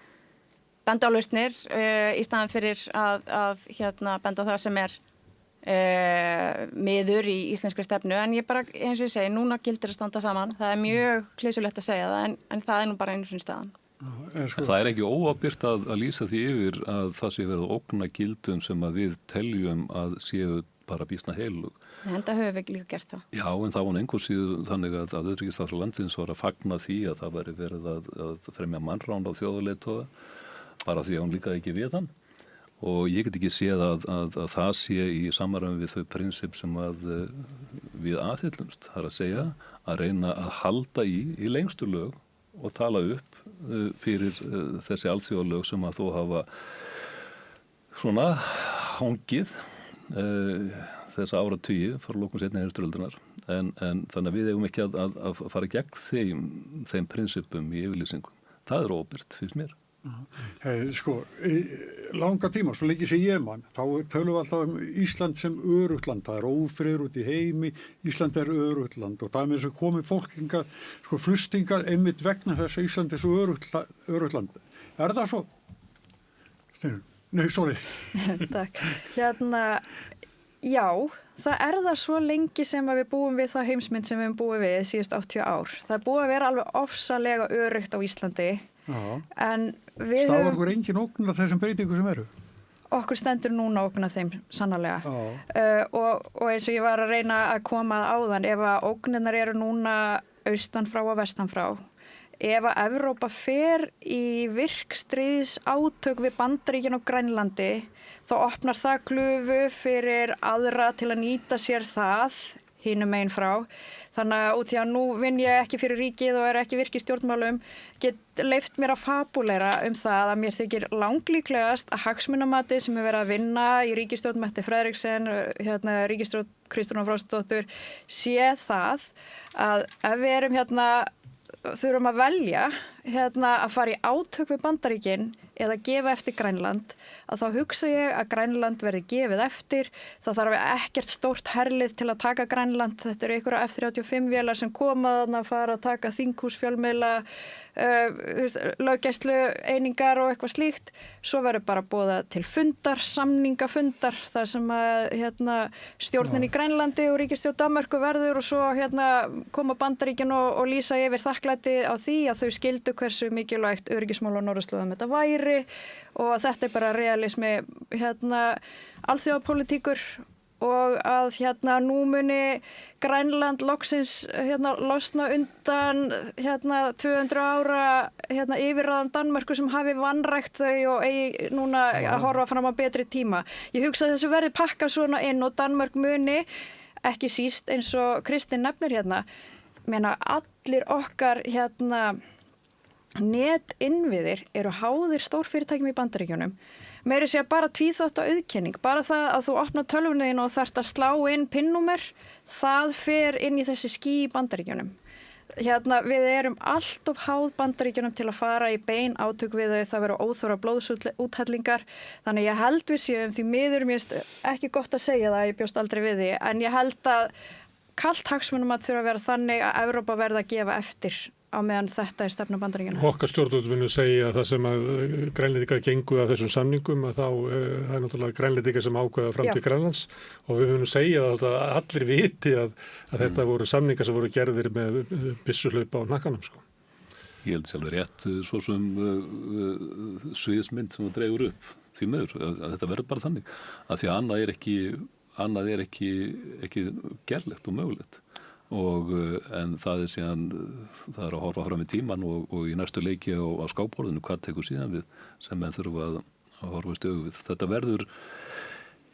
Speaker 5: benda á lausnir í staðan fyrir að benda á það sem er miður í íslenskri stefnu. En ég bara, eins og ég segi, núna gildir að standa saman. Það er mjög klísulegt að segja það, en það er nú bara einu sinni staðan.
Speaker 2: Það er ekki óábyrgt að lýsa því yfir að það sé verið að ógna gildum sem að við teljum að séu bara býsna heilug.
Speaker 5: Enda höfum við líka gert það. Já,
Speaker 2: en það var einhver síðu þannig að Utanríkisráðherra landsins var að fagna því að það væri verið að fremja mannrán á þjóðarleiðtoga bara því að hún líkaði ekki við hann. Og ég get ekki séð að það sé í samræmi við þau prinsip sem að við aðhyllumst. Það er að segja að reyna að halda í lengstu lög og tala upp fyrir þessi alþjóðalög sem að þó hafa svona hangið þessa áratugi frá lokum seinni heimsstyrjaldarinnar. En þannig að við eigum ekki að fara gegn þeim prinsipum í yfirlýsingum. Það er óábyrgt, finnst mér.
Speaker 1: Í langa tíma, svo lengi sem ég man, þá tölum við alltaf Ísland sem öruggt land. Það er ófriður út í heimi, Ísland er öruggt land og það með þess að komi fólkinga, flustingar einmitt vegna þess að Ísland er svo öruggt land. Er það svo? Steinun? Nei, sorry.
Speaker 3: Takk. Já, það það svo lengi sem að við búum við það heimsmynd sem við búum við síðust 80 ár. Það búið að vera alveg ofsalega öruggt á Íslandi.
Speaker 1: Já.
Speaker 3: En við
Speaker 1: Stafar okkur engin ógn af þessum breytingum sem eru?
Speaker 3: Okkur stendur núna ógn af þeim, sannarlega. Og eins og ég var að reyna að koma að áðan, ef að ógnirnar eru núna austan frá og vestan frá, ef að Evrópa fer í virkstríðs átök við Bandaríkin og Grænlandi, þá opnar það glufu fyrir aðra til að nýta sér það hinum megin frá. Þannig að út því að nú vinn ég ekki fyrir ríkið og ekki virk í stjórnmálum, get leyft mér að fabúlera það að mér þykir langlíklegast að hagsmunamati sem verið að vinna í ríkisstjórn Mette Frederiksen, ríkisstjórn Kristrúnar Frostadóttur, sé það að ef við erum þurfum að velja að fara í átök við Bandaríkin eða gefa eftir Grænland, að þá hugsa ég að Grænland verði gefið eftir. Það þarf ekkert stórt herlið til að taka Grænland. Þetta eru einhverja F-35 vélar sem koma þarna að fara að taka þinghús, fjölmiðla, löggæslu einingar og eitthvað slíkt. Svo verður bara boðað til fundar, samningafundar, þar sem að stjórnin í Grænlandi og ríkisstjórn Danmörku verður, og svo koma Bandaríkin og lýsa yfir þakklæti á því að þau skildu hversu mikilvægt öryggismál á norðurslóðum þetta væri, og þetta bara realismi alþjóðapólitíkur, og að nú muni Grænland loksins losna undan 200 ára yfirráðum Danmörku sem hafi vanrækt þau og eigi núna að horfa fram á betri tíma. Ég hugsa að þessu verði pakka svona inn, og Danmörk muni ekki síst eins og Kristinn nefnir meina allir okkar netinnviðir eru háðir stórfyrirtækjum í Bandaríkjunum. Meiri sé bara tvíþátta auðkenning, bara það að þú opnar tölvunniðin og þarft að slá inn pinnúmer, það fer inn í þessi ský í Bandaríkjunum. Við erum allt of háð Bandaríkjunum til að fara í bein átök við þau, það verður óþóra blóðsúthellingar, þannig ég held við séum því miður, mér ekki gott að segja það, ég bjóst aldrei við því, en ég held að kalt hagsmunamat þurfa að vera þannig að Evrópa verða að gefa eftir á meðan þetta stefna Bandaríkjanna.
Speaker 4: Okkar stjórnvöld munu segja að það sem að Grænlendingar gengu af þessum samningum, að þá það náttúrulega Grænlendingar sem ákveða framtíð Grænlands, og við munum segja að allir viti að þetta voru samningar sem voru gerðir með byssuhlaup á hnakkanum.
Speaker 2: Ég held sjálfur rétt svo sem sviðsmynd sem það dregur upp því miður, að þetta verður bara þannig, að því að annað er ekki gerlegt og mögulegt. En það síðan, það að horfa fram í tíman og í næstu leiki á skákborðinu, hvað tekur síðan við sem menn þurfa að horfa í stöðu við. Þetta verður,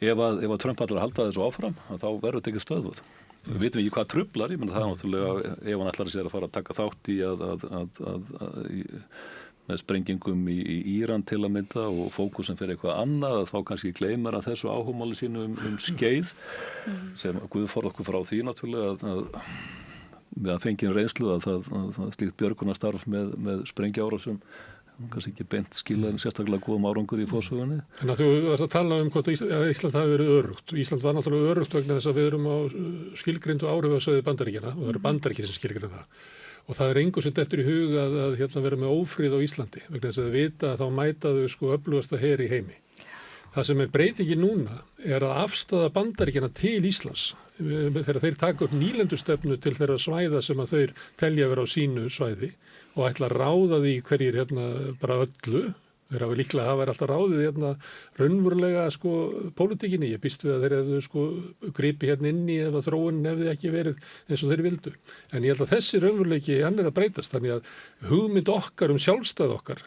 Speaker 2: ef að Trump allar halda þessu áfram, þá verður þetta ekki stöðvað. Við vitum ekki hvað truflar, ég menn það náttúrulega, ef hann allar sér að fara að taka þátt í með sprengingum í Íran til að mynda og fókusin fyrir eitthvað annað, þá kannski gleymar að þessu áhugamáli sínu skeið, sem Guð forði okkur frá því náttúrulega að fengið reynslu að það slíkt björgunarstarf með sprengjuárásum kannski ekki beint skilaði sérstaklega góðum árangur í fórsögunni.
Speaker 4: En að þú varst að tala hvort Ísland hafi verið örugt. Ísland var náttúrulega örugt vegna þess að við erum á skilgreindu áhrifasvæði Bandaríkjanna, og það eru Bandaríkin sem skilgreina það. Og það engu sem dettur í hug að vera með ófrið á Íslandi, vegna þess að vita að þá mæta þau öflugasta her í heimi. Það sem breytingi núna er að afstaða Bandaríkjanna til Íslands, þegar þeir taka upp nýlendustefnu til þeirra svæða sem að þeir telja vera á sínu svæði og ætla að ráða því hverjir bara öllu. Þeir hafa líklega að vera alltaf ráðið raunverulega pólitíkinni. Ég býst við að þeir hefðu gripi inn í ef að þróunin hefði ekki verið eins og þeir vildu. En ég held að þessi raunveruleiki, hann að breytast. Þannig að hugmynd okkar sjálfstæð okkar,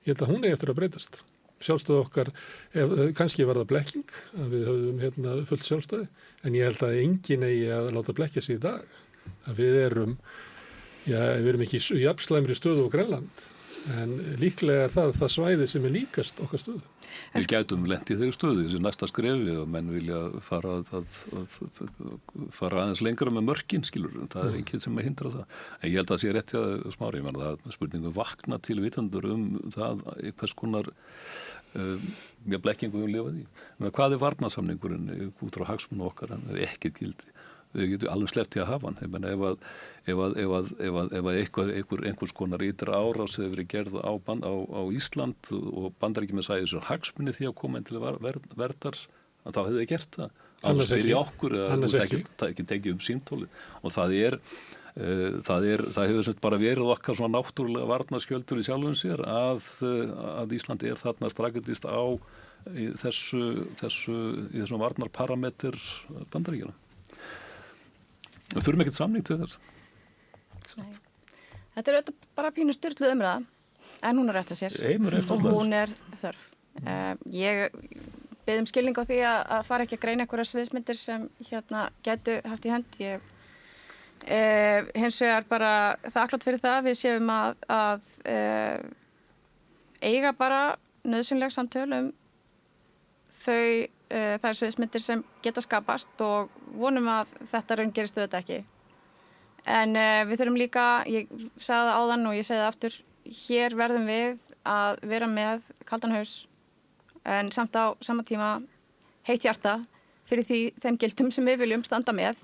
Speaker 4: ég held að hún eftir að breytast. Sjálfstæð okkar, kannski var það blekking, að við höfðum fullt sjálfstæði, en ég held að enginn eigi að láta blekkja sig í dag. Að við erum ekki í jafnslæmri stöðu á Grænland. En líklega er það svæði sem líkast okkar stöðu.
Speaker 2: Við gætum lent í þeirri stöðu, þessi næsta skrefi, og menn vilja fara aðeins lengra með mörkin, skilur, en það er enginn sem að hindra það. En ég held að það sé rétt að Smári, ég menna það spurningum vakna til vitandur það hvers konar blekkingu við lifað í. Men hvað varnarsamningurinn út frá hagsmunum okkar, en ekkert gildi. við getum alveg sleppt í að hafa hann. Ég meina ef einhvers konar ytra árás hefur verið gerð á Ísland og Bandaríkjamenn sæði þessar hagsmuni því að koma inn til verndar, þá hefðu þið gert það. Annars fyrir okkur eða ekki tekið símtóli. Og það hefur bara verið okkar svona náttúrulega varnarskjöldur í sjálfum sér að Ísland þarna strategist í þessum varnarparameter Bandaríkjanna. Við þurfum ekkert samning til þess.
Speaker 5: Nei. Þetta er bara pínu sturluð umræða, en hún er rétt að sér og hún er þörf. Ég beðum skilning á því að fara ekki að greina einhverja sviðsmyndir sem gætu haft í hönd. Ég hins vegar bara þakklátt fyrir það við séum að eiga bara nauðsynleg samtöl þær sviðsmyndir sem geta skapast og vonum að þetta raungerist auðvitað ekki. En við þurfum líka, ég sagði það áðan og ég segi það aftur, hér verðum við að vera með kaldan haus en samt á sama tíma heitt hjarta fyrir þeim gildum sem við viljum standa með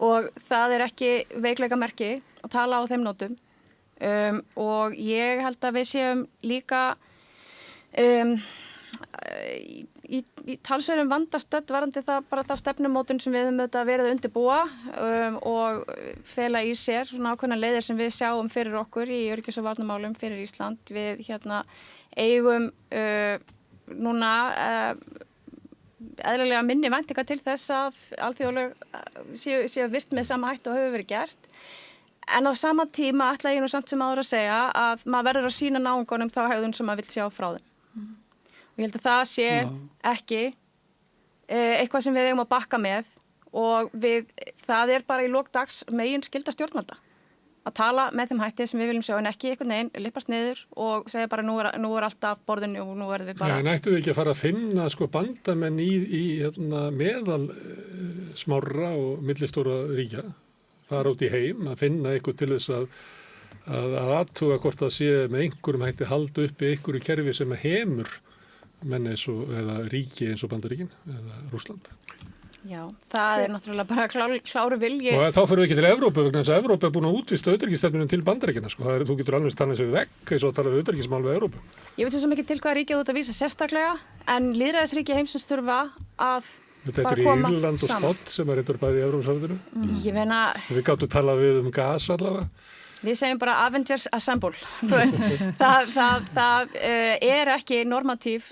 Speaker 5: og það er ekki veikleika merki að tala á þeim nótum og ég held að við séum líka í talsverðum vandastödd varðandi það stefnumótun sem við höfum auðvitað verið að undirbúa og fela í sér svona ákveðnar leiðir sem við sjáum fyrir okkur í öryggis- og varnarmálum fyrir Ísland. Við eigum núna eðlilega minni væntingar til þess að alþjóðalög séu virt með sama hætti og hefur verið gert. En á sama tíma ætla ég nú samt sem áður að segja að maður verður að sýna náungunum þá hegðun sem maður vill sjá frá þeim. Og ég held að það sé ekki eitthvað sem við eigum að bakka með og það er bara í lok dags megin skylda stjórnvalda að tala með þeim hætti sem við viljum sjá en ekki einhvern veginn lippast niður og segja bara nú er allt af borðinu og nú verðum við bara... Já,
Speaker 4: nættum við ekki að fara að finna bandamenn í meðal smárra og millistóra ríkja, fara út í heim að finna eitthvað til þess að athuga hvort það sé með einhverjum hætti halda uppi einhverju kerfi sem hemur menn eða ríki eins og Bandaríkin eða Rússland.
Speaker 5: Já, það er náttúrulega bara kláru vilji. Og
Speaker 4: þá fyrir við ekki til Evrópu vegna þess að Evrópu er búin að útvista utanríkisstefnunum til Bandaríkjanna. Þú getur alveg talað sér vekk eins og að tala við utanríkismál við Evrópu.
Speaker 5: Ég veit svo mikið til hvaða ríkið þú ert að vísa sérstaklega en lýðræðisríki heimsins þurfa að
Speaker 4: Þetta er Írland og Skott sem er reyndar bæði í Evrópusambandinu.
Speaker 5: Ég meina...
Speaker 4: Við gátum talað við gas allavega.
Speaker 5: Við segjum bara Avengers Assemble. Það er ekki normatív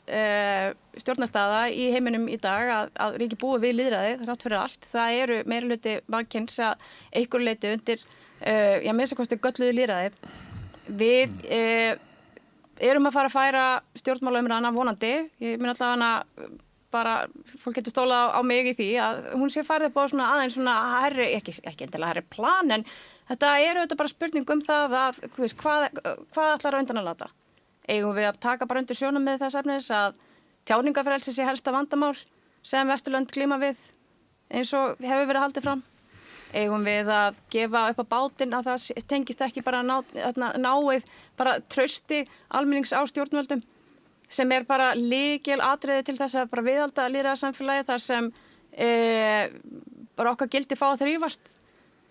Speaker 5: stjórnarstaða í heiminum í dag að ríki búi við lýðræði þrátt fyrir allt. Það eru meirihluti mannkyns að einhverju leyti undir minnsta kosti gölluðu lýðræði. Við erum að færa stjórnmálaumræðuna vonandi. Ég minn allavega bara, fólk getur stólað á mig í því að hún sé farið upp á svona aðeins svona herri, ekki endilega herri plan en þetta er auðvitað bara spurning það að hvað ætlar að undan að láta. Eigum við að taka bara undir sjónarmið þess efnis að tjáningarfrelsi sé helsta vandamál sem Vesturlönd glíma við eins og hefur verið haldið fram. Eigum við að gefa upp á bátinn að það tengist ekki bara náið bara trausti almennings á stjórnvöldum sem er bara lykil atriði til þess að bara viðhalda lýðræðissamfélagi þar sem bara okkar gildi fá að þrífast.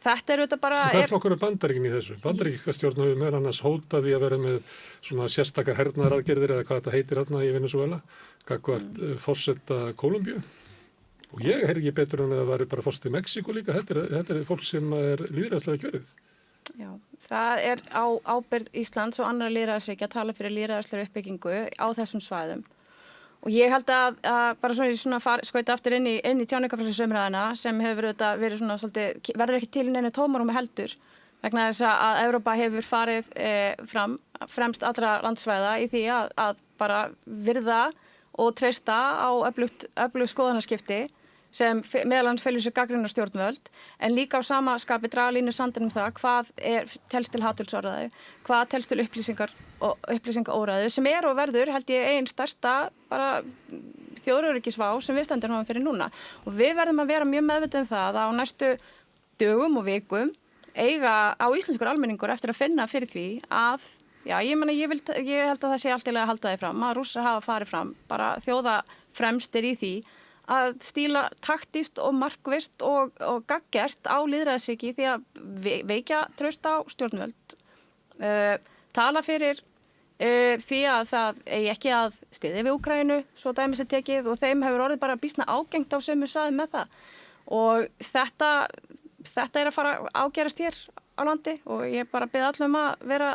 Speaker 5: Þetta er auðvitað bara...
Speaker 4: Hvað flokkur er Bandaríkin í þessu? Bandaríkska stjórn hefur meðal annars hótað í að vera með svona sérstakar hernaðaraðgerðir eða hvað þetta heitir þarna í Venezuela, gagnvart forseta Kólumbíu. Og ég heyri ekki betur en að það væri bara forseti Mexíkó líka. Þetta er fólk sem er lýðræðislega kjörið.
Speaker 5: Já, það er á ábyrgð Íslands og annarra lýðræðisríkja að tala fyrir lýðræðislega uppbyggingu á þessum svæðum. Og ég held að bara svona skauta aftur inn í tjáningarfrelsisumræðuna sem hefur verið svona svolítið, verður ekki til neinu tómarúmi heldur vegna þess að Evrópa hefur farið fremst allra landsvæða í því að bara virða og treysta á öflugt skoðanaskipti sem meðal annars felur sér gagnrýnar stjórnvöld en líka á sama skapi draga línu sandinn það hvað telst til hatulsorðræðu, hvað telst til upplýsingaóræðu sem er og verður held ég ein stærsta bara þjóðaröryggisvá sem við stöndum fyrir núna og við verðum að vera mjög meðvituð það að á næstu dögum og vikum eiga á íslenskur almenningur eftir að finna fyrir því að ég held að það sé allt í lagi að halda því fram að Rússar hafa farið fram bara þjóða fremstir í því að stíla taktíst og markvist og gaggjert á lýðræðisríki því að veikja traust á stjórnvöld, tala fyrir því að það eigi ekki að styðja við Úkraínu, svo dæmis er tekið og þeim hefur orðið bara býsna ágengt á sömu svæðum með það og þetta er að fara ágerast hér á landi og ég bara bið allum að vera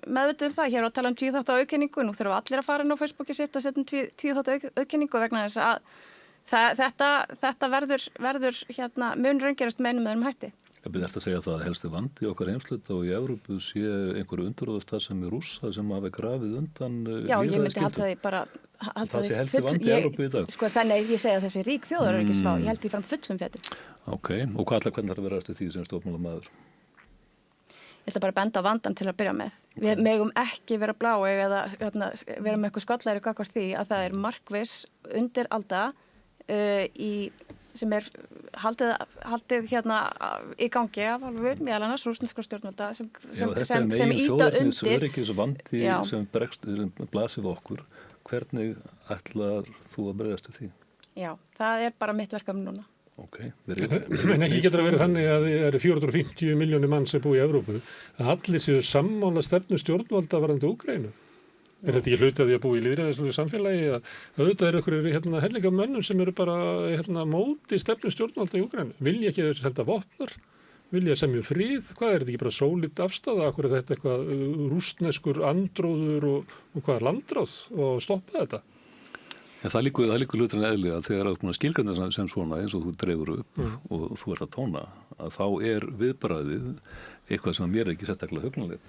Speaker 5: meðvitað það, hér á að tala 10 þátta auðkenningu, nú þurfum allir að fara inn á Facebooki sitt og setja 10 þátta auðkenningu vegna þess að þetta verður mun raungerast með einum öðrum hætti.
Speaker 2: Ég byrði eftir að segja það að helsti vandi í okkar heimsluta og í Evrópu sé einhverju undirróðastarfsemi Rússa sem hafi grafið undan
Speaker 5: Já, ég myndi halda því bara
Speaker 2: það sé helsti vandi í Evrópu í dag.
Speaker 5: Sko þannig ég segja þessi rík þjóðar ekki svá, ég held því fram fullum fjötu.
Speaker 2: Ok, og hvernig þarf að vera eftir því sem stjórnmálamaður?
Speaker 5: Ég ætla bara að benda á vandan til að byrja með. Við megum ekki vera blái eða vera með eitthvað skollæri gagnvart því að það er markviss undir alda sem er haldið í gangi af alveg meðal annars rússneskra stjórnvalda sem íta undir
Speaker 2: þjóðarnisöryggis-vandi sem blasir við okkur. Hvernig ætlar þú að bregðast við því?
Speaker 5: Já, það er bara mitt verkefni núna.
Speaker 2: Okay.
Speaker 4: En ekki getur að vera þannig að það eru 450 milljónir mann sem búi í Evrópu að allir séu sammála stefnu stjórnvalda varðandi Úkraínu. Er þetta ekki hluti að því að búi í lýðræðislegu samfélagi að auðvitað eru ykkur hellinga mönnum sem eru bara móti stefnu stjórnvalda í Úkraínu? Vilja ekki að senda vopnar? Vilja semja frið? Hvað er þetta ekki bara sólít afstafa? Akkur er þetta eitthvað rússneskur andróður og hvað er landráð og stoppa þetta?
Speaker 2: Ja, það líkur hluturinn eðlilega þegar þú skilgreinir sem svona eins og þú dreifur upp og þú ert að tóna að þá er viðbragðið eitthvað sem mér er ekki sérstaklega hugnanlegt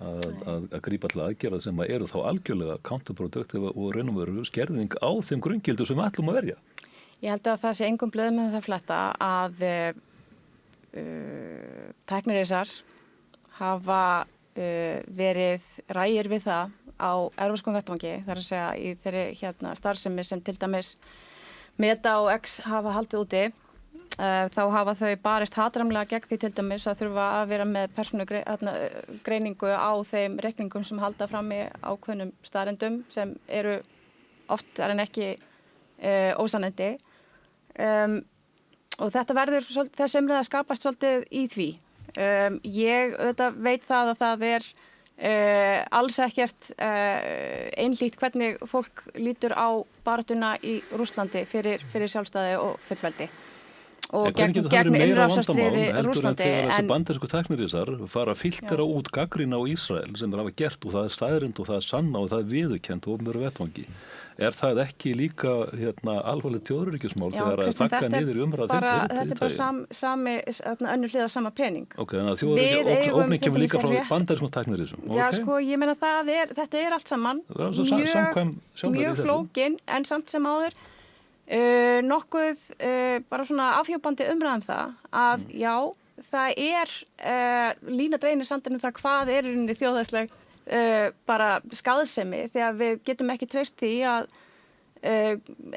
Speaker 2: að grípa til aðgerða sem eru þá algjörlega counterproductive og raun og veru skerðing á þeim grunngildum sem við ætlum að verja.
Speaker 5: Ég held að það sé engum blöðum með það fletta að tæknirísar hafa verið rægir við það á evrópskum vettvangi, þar að segja í þeirri starfsemi sem til dæmis Meta og X hafa haldið úti, þá hafa þau barist hatramlega gegn því til dæmis að þurfa að vera með persónugreiningu á þeim reikningum sem halda fram í ákveðnum staðrendum sem eru oft en ekki ósannindi og þetta verður þessi umræða skapast svolítið í því. Ég veit það að það er alls ekkert einhlítt hvernig fólk lítur á baráttuna í Rússlandi fyrir sjálfstæði og fullveldi og gegn innrásarstríði Rússlandi.
Speaker 2: Þegar þessi bandarísku tæknirísar fara að filtera út gagnrýni á Ísrael sem þeir hafa gert og það er staðreynd og það er sanna og það er viðurkennt og opinberu vettvangi. Er það ekki líka alvarlegt þjóðaröryggismál þegar að þakka niður í umræðu
Speaker 5: þetta er bara sami önnur hlið á sama pening.
Speaker 2: Ok, þannig að þjóðaröryggismál kemur líka frá bandarískum tæknirísum.
Speaker 5: Já, sko, ég meina þetta er allt saman mjög flókin en samt sem áður nokkuð bara svona afhjúpandi umræðum það að já, það er lína dreinir sandinn það hvað er í þjóðhagsleg bara skaðsemi þegar við getum ekki treyst því að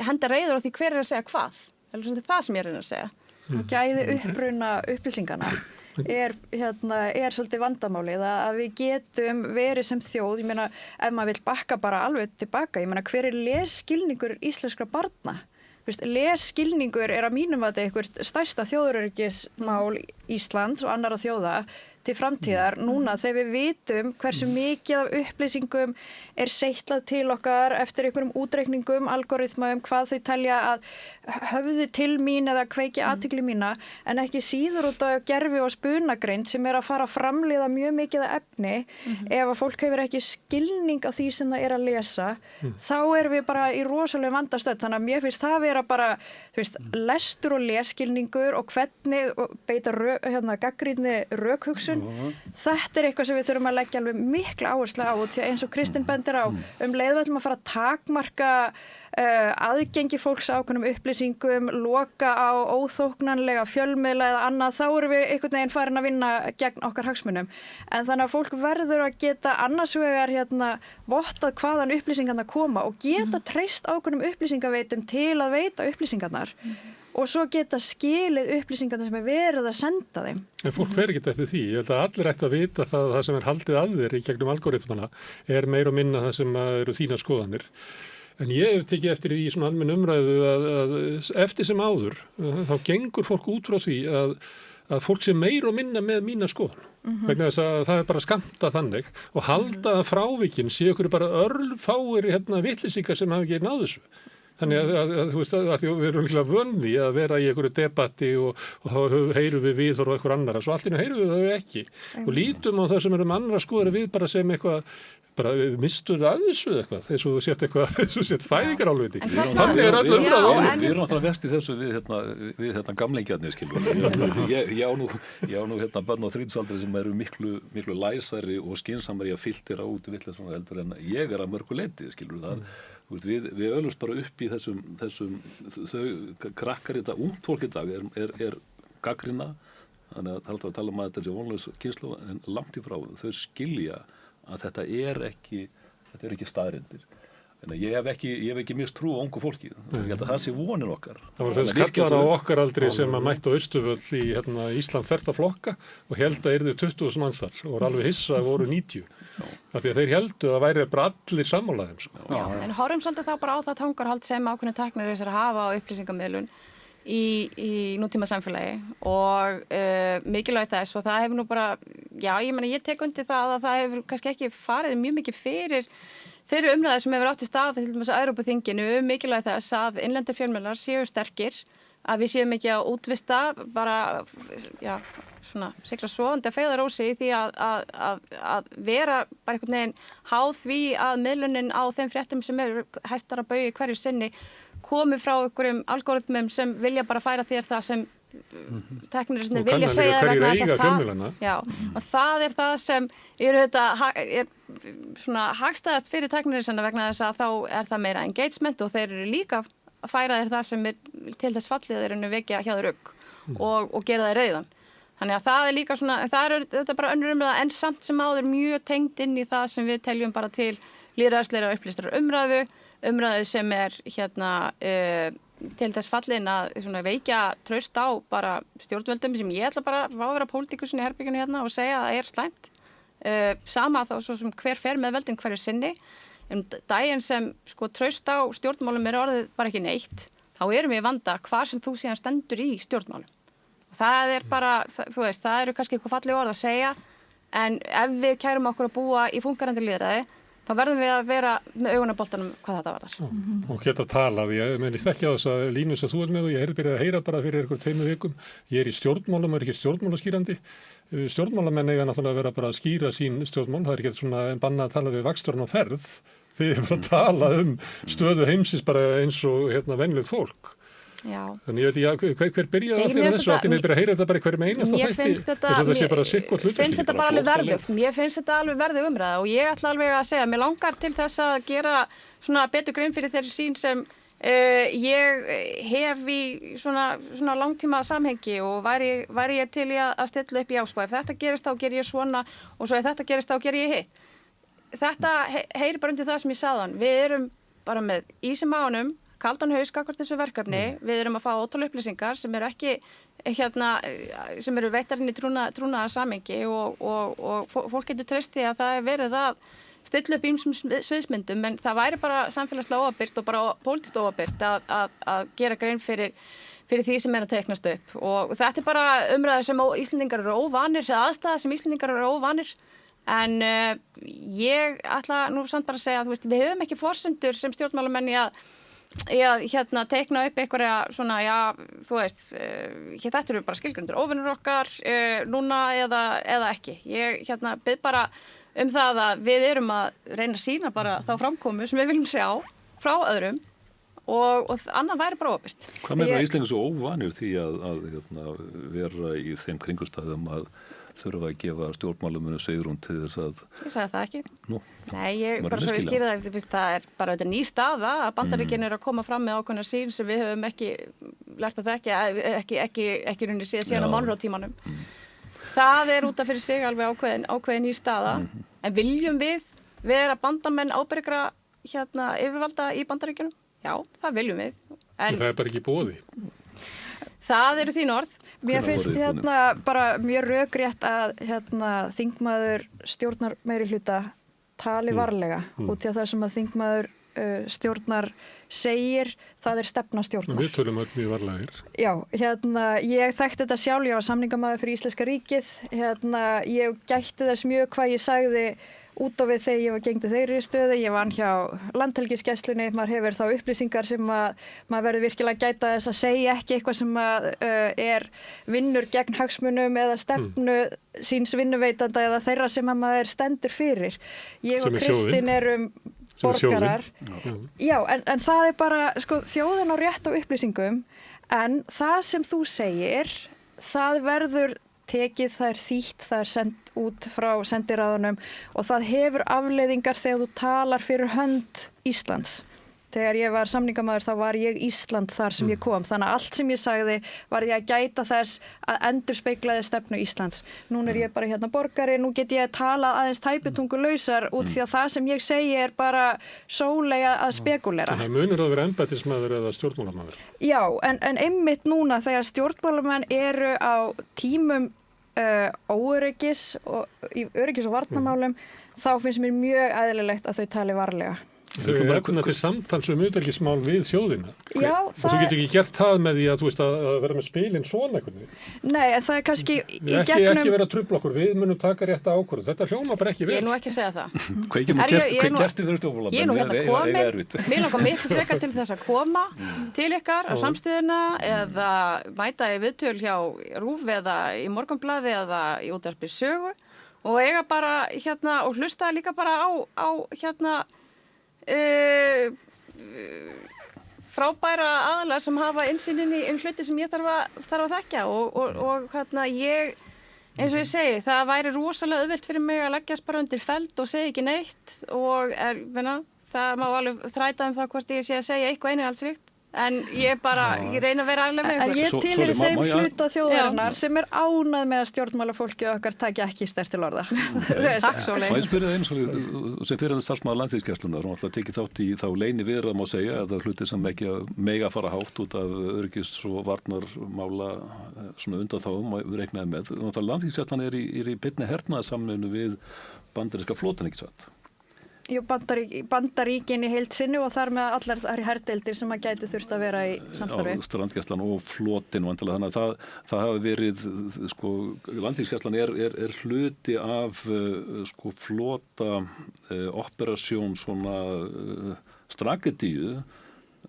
Speaker 5: henda reiður á því hver er að segja hvað. Það er það sem ég er að segja.
Speaker 3: Gæði uppruna upplýsingana er svolítið vandamálið að við getum verið sem þjóð, ég meina ef maður vill bakka bara alveg tilbaka, ég meina hver er lesskilningur íslenskra barna? Lesskilningur er að mínum að þetta er eitthvað stærsta þjóðaröryggismál Íslands og annarra þjóða til framtíðar núna þegar við vitum hversu mikið af upplýsingum er seitlað til okkar eftir einhverjum útreikningum, algoritmum, hvað þau telja að höfðu til mín eða kveiki athygli mína en ekki síður út á gervi og spunagreind sem er að fara að framleiða mjög mikið af efni ef að fólk hefur ekki skilning á því sem það er að lesa þá erum við bara í rosalega vandastödd þannig að mér finnst það vera bara lestur og lesskilningur og hvernig beita gagnrýni rökhugsun. Þetta er eitthvað sem við þurfum að leggja alveg mikla áherslu á því eins og Kristinn bendir á leið við ætlum að fara að takmarka aðgengi fólks á ákveðnum upplýsingum, loka á óþóknanlega fjölmiðla eða annað, þá erum við einhvern veginn farin að vinna gegn okkar hagsmunum. En þannig að fólk verður að geta annars vegar vottað hvaðan upplýsingarna koma og geta treyst ákveðnum upplýsingaveitum til að veita upplýsingarnar. Og svo geta skilið upplýsingarna sem er verið að senda þeim.
Speaker 4: En fólk fer ekki eftir því. Ég held að allir ætti að vita það sem er haldið að þér í gegnum algoritmana er meira og minna það sem eru þínar skoðanir. En ég hef tekið eftir í svona almenn umræðu að eftir sem áður, þá gengur fólk út frá því að fólk sé meir og minna með mína skoðun. Vegna þess að það er bara skamta þannig og halda að frávikin séu ykkur bara örlfáir vitlýsingar sem hafa ekki náð þessu. Þannig að þú veist að því við erum líklega vönði að vera í einhverju debatti og þá heyrum við viðhorf og einhver annara, svo allt í einu heyrum við þau ekki og lítum á það sem erum annara skoðari við bara sem eitthvað, bara mistur af þessu eitthvað, þess að þú sett eitthvað, þess að þú sett fæðingarálviti. Þannig er allur umræðu.
Speaker 2: Við erum náttúrulega verst í þessu við gamlingjarnir, skilur. Ég á nú börn á þrítugsaldri sem eru miklu læsari og skynsamari að filtera út vitleysu heldur en ég er að mörgu leyti, skilur það. Við ölumst bara upp í þessum þau krakkar í dag, ungt fólk í dag er gagnrýna, þannig að það er alltaf að tala um að þetta er vonlaus kynslóð, en langt í frá þau skilja að þetta er ekki staðreyndir. En ég hef ekki mist trú á ungu fólki. Ég held að það sé vonin okkar. Það
Speaker 4: var þess kallar á okkar aldri sem að mættu á Austurvöll í Ísland þvert á flokka og held að yrðu 20.000 manns þar og voru alveg hissa að voru 90. Af því að þeir heldu að væri bara allir sammálaðum.
Speaker 5: Já, en horfum svolítið þá bara á það tangarhald sem ákveðnir tæknir þessar hafa á upplýsingamiðlun í nútíma samfélagi og mikilvægt þess og það hefur nú bara, ég tek undir það að það hefur kannski ekki farið mjög mikið fyrir þeirri umræði sem hefur átt í stað til dæmis á Evrópuþinginu mikilvægt þess að innlendir fjölmiðlar séu sterkir, að við séum ekki að útvista bara, svona sigla sofandi að feigðarósi í því að vera bara einhvern veginn háð því að miðlunin á þeim fréttum sem eru hæstar að baugi hverju sinni komi frá einhverjum algoritmum sem vilja bara færa þér það sem teknir vilja segja vegna þess að og það er það sem er svona hagstæðast fyrir teknirisina vegna þess að þá er það meira engagement og þeir eru líka að færa þér það sem er til þess fallið þeir eru vekja hjá þeir og gera þeir reiðan. Þannig að það er líka svona, það er þetta bara önnur umræða en samt sem áður mjög tengd inn í það sem við teljum bara til lýðræðislegrar upplýstrar umræðu sem er til þess fallin að svona veikja traust á bara stjórnvöldum sem ég ætla bara að vera pólitíkusin í herbygginu og segja að það er slæmt. Sama þá svo sem hver fer með veldin hverju sinni. Daginn sem traust á stjórnmálum er orðið bara ekki neitt, þá erum við í vanda hvar sem þú síðan stendur í stjórnmálum. Það er bara, þú veist, það eru kannski eitthvað falleg orð að segja, en ef við kærum okkur að búa í fungerandi lýðræði, þá verðum við að vera með augunaboltanum hvað þetta varðar.
Speaker 4: Og geta talað, ég mennist ekki á þess að línu sem þú er með og ég byrjaði að heyra bara fyrir einhver 2 vikum. Ég er í stjórnmálum, er ekki stjórnmálaskýrandi. Stjórnmálamenn eiga náttúrulega að vera bara að skýra sín stjórnmál, það er ekki svona bannað að tala við vagnstjórn á ferð. Þið er bara að tala stöðu heimsins bara eins og venjulegt fólk.
Speaker 5: Já.
Speaker 4: Þannig ég veit ekki hver byrjaði að fyrir þessu, allir byrja að heyra þetta bara í hverjum einasta þætti þess að þetta sé bara sikkert hlutur.
Speaker 5: Mér finnst þetta alveg verðug umræða og ég ætla alveg að segja, mér langar til þess að gera svona betur grein fyrir þeirri sín sem ég hef í svona langtíma samhengi og væri ég til í að stilla upp ef þetta gerist þá ger ég svona og svo ef þetta gerist þá ger ég hitt. Þetta heyri bara undir það sem ég sagðan. Við erum bara með ísum ánum kaldan haus gagnvart þessu verkefni, við erum að fá ótal upplýsingar sem eru ekki sem eru veittar inn í trúnaðar samhengi og fólk getur treyst því að það er verið að stilla upp ýmsum sviðsmyndum en það væri bara samfélagslega óábyrgt og bara pólitískt óábyrgt að gera grein fyrir því sem er að teiknast upp og þetta er bara umræður sem Íslendingar eru óvanir eða aðstæða sem Íslendingar eru óvanir en ég ætla nú samt bara að segja að við höfum ekki forsendur sem stjórnmálamenn í að teikna upp einhverja svona, þú veist, þetta eru bara skilgrundur óvinur okkar núna eða ekki. Ég bið bara það að við erum að reyna að sýna bara þá framkomu sem við viljum sjá frá öðrum og annað væri bara óbyrgt.
Speaker 2: Hvað með Íslendingar svo óvanir því að vera í þeim kringumstæðum að þurfa að gefa stjórnmálamönnum svigrúm til þess að...
Speaker 5: Ég sagði það ekki. Nei, bara svo ég skýra það er bara ný staða að Bandaríkin eru að koma fram með ákveðna sín sem við höfum ekki lært að þekka, ekki runni síðan á Monroe-tímanum. Það er út af fyrir sig alveg ákveðin ný staða. En viljum við vera bandamenn ábyrgra yfirvalda í Bandaríkjunum? Já, það viljum við. En
Speaker 4: það er bara ekki boði.
Speaker 5: Það eru þín orð.
Speaker 3: Mér finnst bara mjög rökrétt að þingmaður stjórnar meiri hluta tali varlega út í að það sem að þingmaður stjórnar segir, það stefna stjórnar.
Speaker 4: Við tölum öll mjög varlegir.
Speaker 3: Já, ég þekkti þetta sjálf, ég var samningamaður fyrir Íslenska ríkið, ég gætti þess mjög hvað ég sagði út á við þegar ég var gengdi þeirri stöðu, ég vann hjá Landhelgisgæslunni, maður hefur þá upplýsingar sem maður verður virkilega gæta þess að segja ekki eitthvað sem vinnur gegn hagsmunum eða stefnu síns vinnuveitanda eða þeirra sem maður stendur fyrir. Ég og Kristín erum borgarar. Já, en það bara, sko, þjóðin á rétt á upplýsingum, en það sem þú segir, það verður tekið, það þýtt, það sent út frá sendiráðunum og það hefur afleiðingar þegar þú talar fyrir hönd Íslands. Þegar ég var samningamaður þá var ég Ísland þar sem ég kom. Þannig að allt sem ég sagði var ég að gæta þess að endurspeglaði stefnu Íslands. Núna ég bara hérna borgari, nú get ég talað aðeins tæpitungulausar út því að það sem ég segi bara sólega að spekulera.
Speaker 4: Það munur að vera embættismaður eða stjórnmálamaður.
Speaker 3: Já, en einmitt núna þegar stjórnmálamenn eru á tímum óöryggis og í öryggis- og varnarmálum, þá finnst mér mjög eðlilegt að þau tali varlega.
Speaker 4: Þau eru efna til samtals utanríkismál við þjóðina.
Speaker 3: Já,
Speaker 4: og þú getur ekki gert það með því að, að vera með spilin svona einhvern veginn.
Speaker 3: Nei, en það kannski
Speaker 4: ekki vera að trufla okkur, við munum taka rétta ákvörðun. Þetta hljóma bara ekki vel.
Speaker 5: Ég nú ekki að segja það.
Speaker 2: Hvað gerti fyrir stjórnmálamann?
Speaker 5: Ég nú hérna komin, mér langar miklu frekar til þess að koma til ykkar á samstöðuna eða mæta í viðtöl hjá RÚV eða í Morgunblaði eða í útvarpi Sögu og eiga bara hérna og hlusta líka bara á hérna frábæra aðalega sem hafa innsýnin í hluti sem ég þarf að þekkja og hérna eins og ég segi, það væri rosalega auðvelt fyrir mig að leggjast bara undir feld og segja ekki neitt og það má alveg þræta það hvort ég sé að segja eitthvað innihaldsríkt en ég reyna að vera ærleg með ykkur.
Speaker 3: En ég tilheyri þeim hluta þjóðarinnar sem ánað með að stjórnmálafólki okkar taki ekki sterkt til orða.
Speaker 5: Takk svo leið.
Speaker 2: Og ég spyrja það eins og sem fyrir að starfsmaður Landhelgisgæslunnar og alltaf tekið þátt í þá leyni viðra má segja að það hluti sem ekki mega fara hátt út af öryggis- og varnarmála svona undanþágum og við reiknaði með. Landhelgisgæslan er í beinni hernaðarsamvinnu við bandaríska flotann, ekki satt?
Speaker 3: Jú, Bandaríkin í heild sinni og þar með allar þær herdeildir sem að gæti þurft að vera í samstarfi.
Speaker 2: Já, strandgæslan og flotin vantilega, þannig að það hafi verið, sko, Landhelgisgæslan er hluti af, sko, flota operasjón svona strategíu,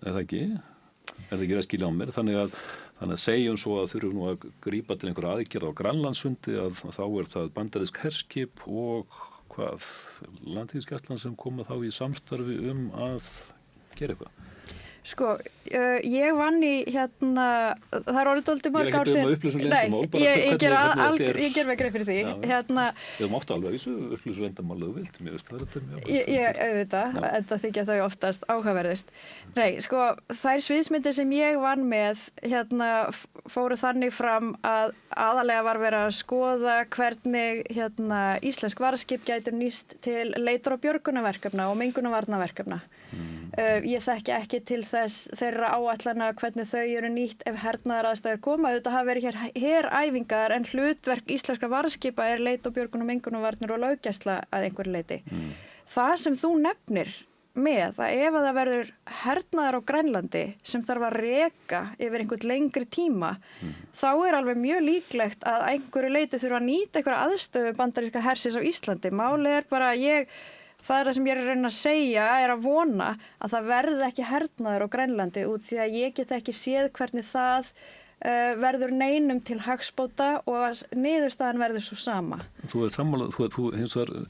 Speaker 2: er það ekki? Er það ekki að skilja á mér? Þannig að segjum svo að þurfum nú að grípa til einhverja aðgerð á Grænlandssundi að þá það bandarísk herskip og Landhelgisgæslan sem koma þá í samstarfi að gera eitthvað?
Speaker 3: Sko, ég vann í það er orðið dálítið mörg ár síðan. Ég ger mig greið fyrir því.
Speaker 2: Þú mátt alveg þessu upplýsu endamál þú vilt, mér veist það þetta mjög.
Speaker 3: Ég auðvitað, þetta þykja þau oftast áhugaverðist. Nei, sko, þær sviðsmyndir sem ég vann með fóru þannig fram að aðalega var verið að skoða hvernig íslensk varðskip gætu nýst til leitar- og björgunarverkefna og mengunarvarnaverkefna. Ég þekki ekki til þeirra áætlana hvernig þau eru nýtt ef hernaðaraðstæður koma. Þetta hafa verið heræfingar en hlutverk íslenskra varðskipa leit- og björgun- og mengunarvarnir og löggæsla að einhverju leyti. Það sem þú nefnir með að ef það verður hernaðar á Grænlandi sem þarf að reka yfir einhvern lengri tíma þá alveg mjög líklegt að einhverju leyti þurfa að nýta einhverja aðstöðu bandaríska hersins á Íslandi. Málið bara það sem ég að reyna að segja að vona að það verði ekki hernaður á Grænlandi út því að ég get ekki séð hvernig það verður neinum til hagsbóta og að niðurstaðan verður svo sama.
Speaker 2: Þú sammálað, þú hins vegar,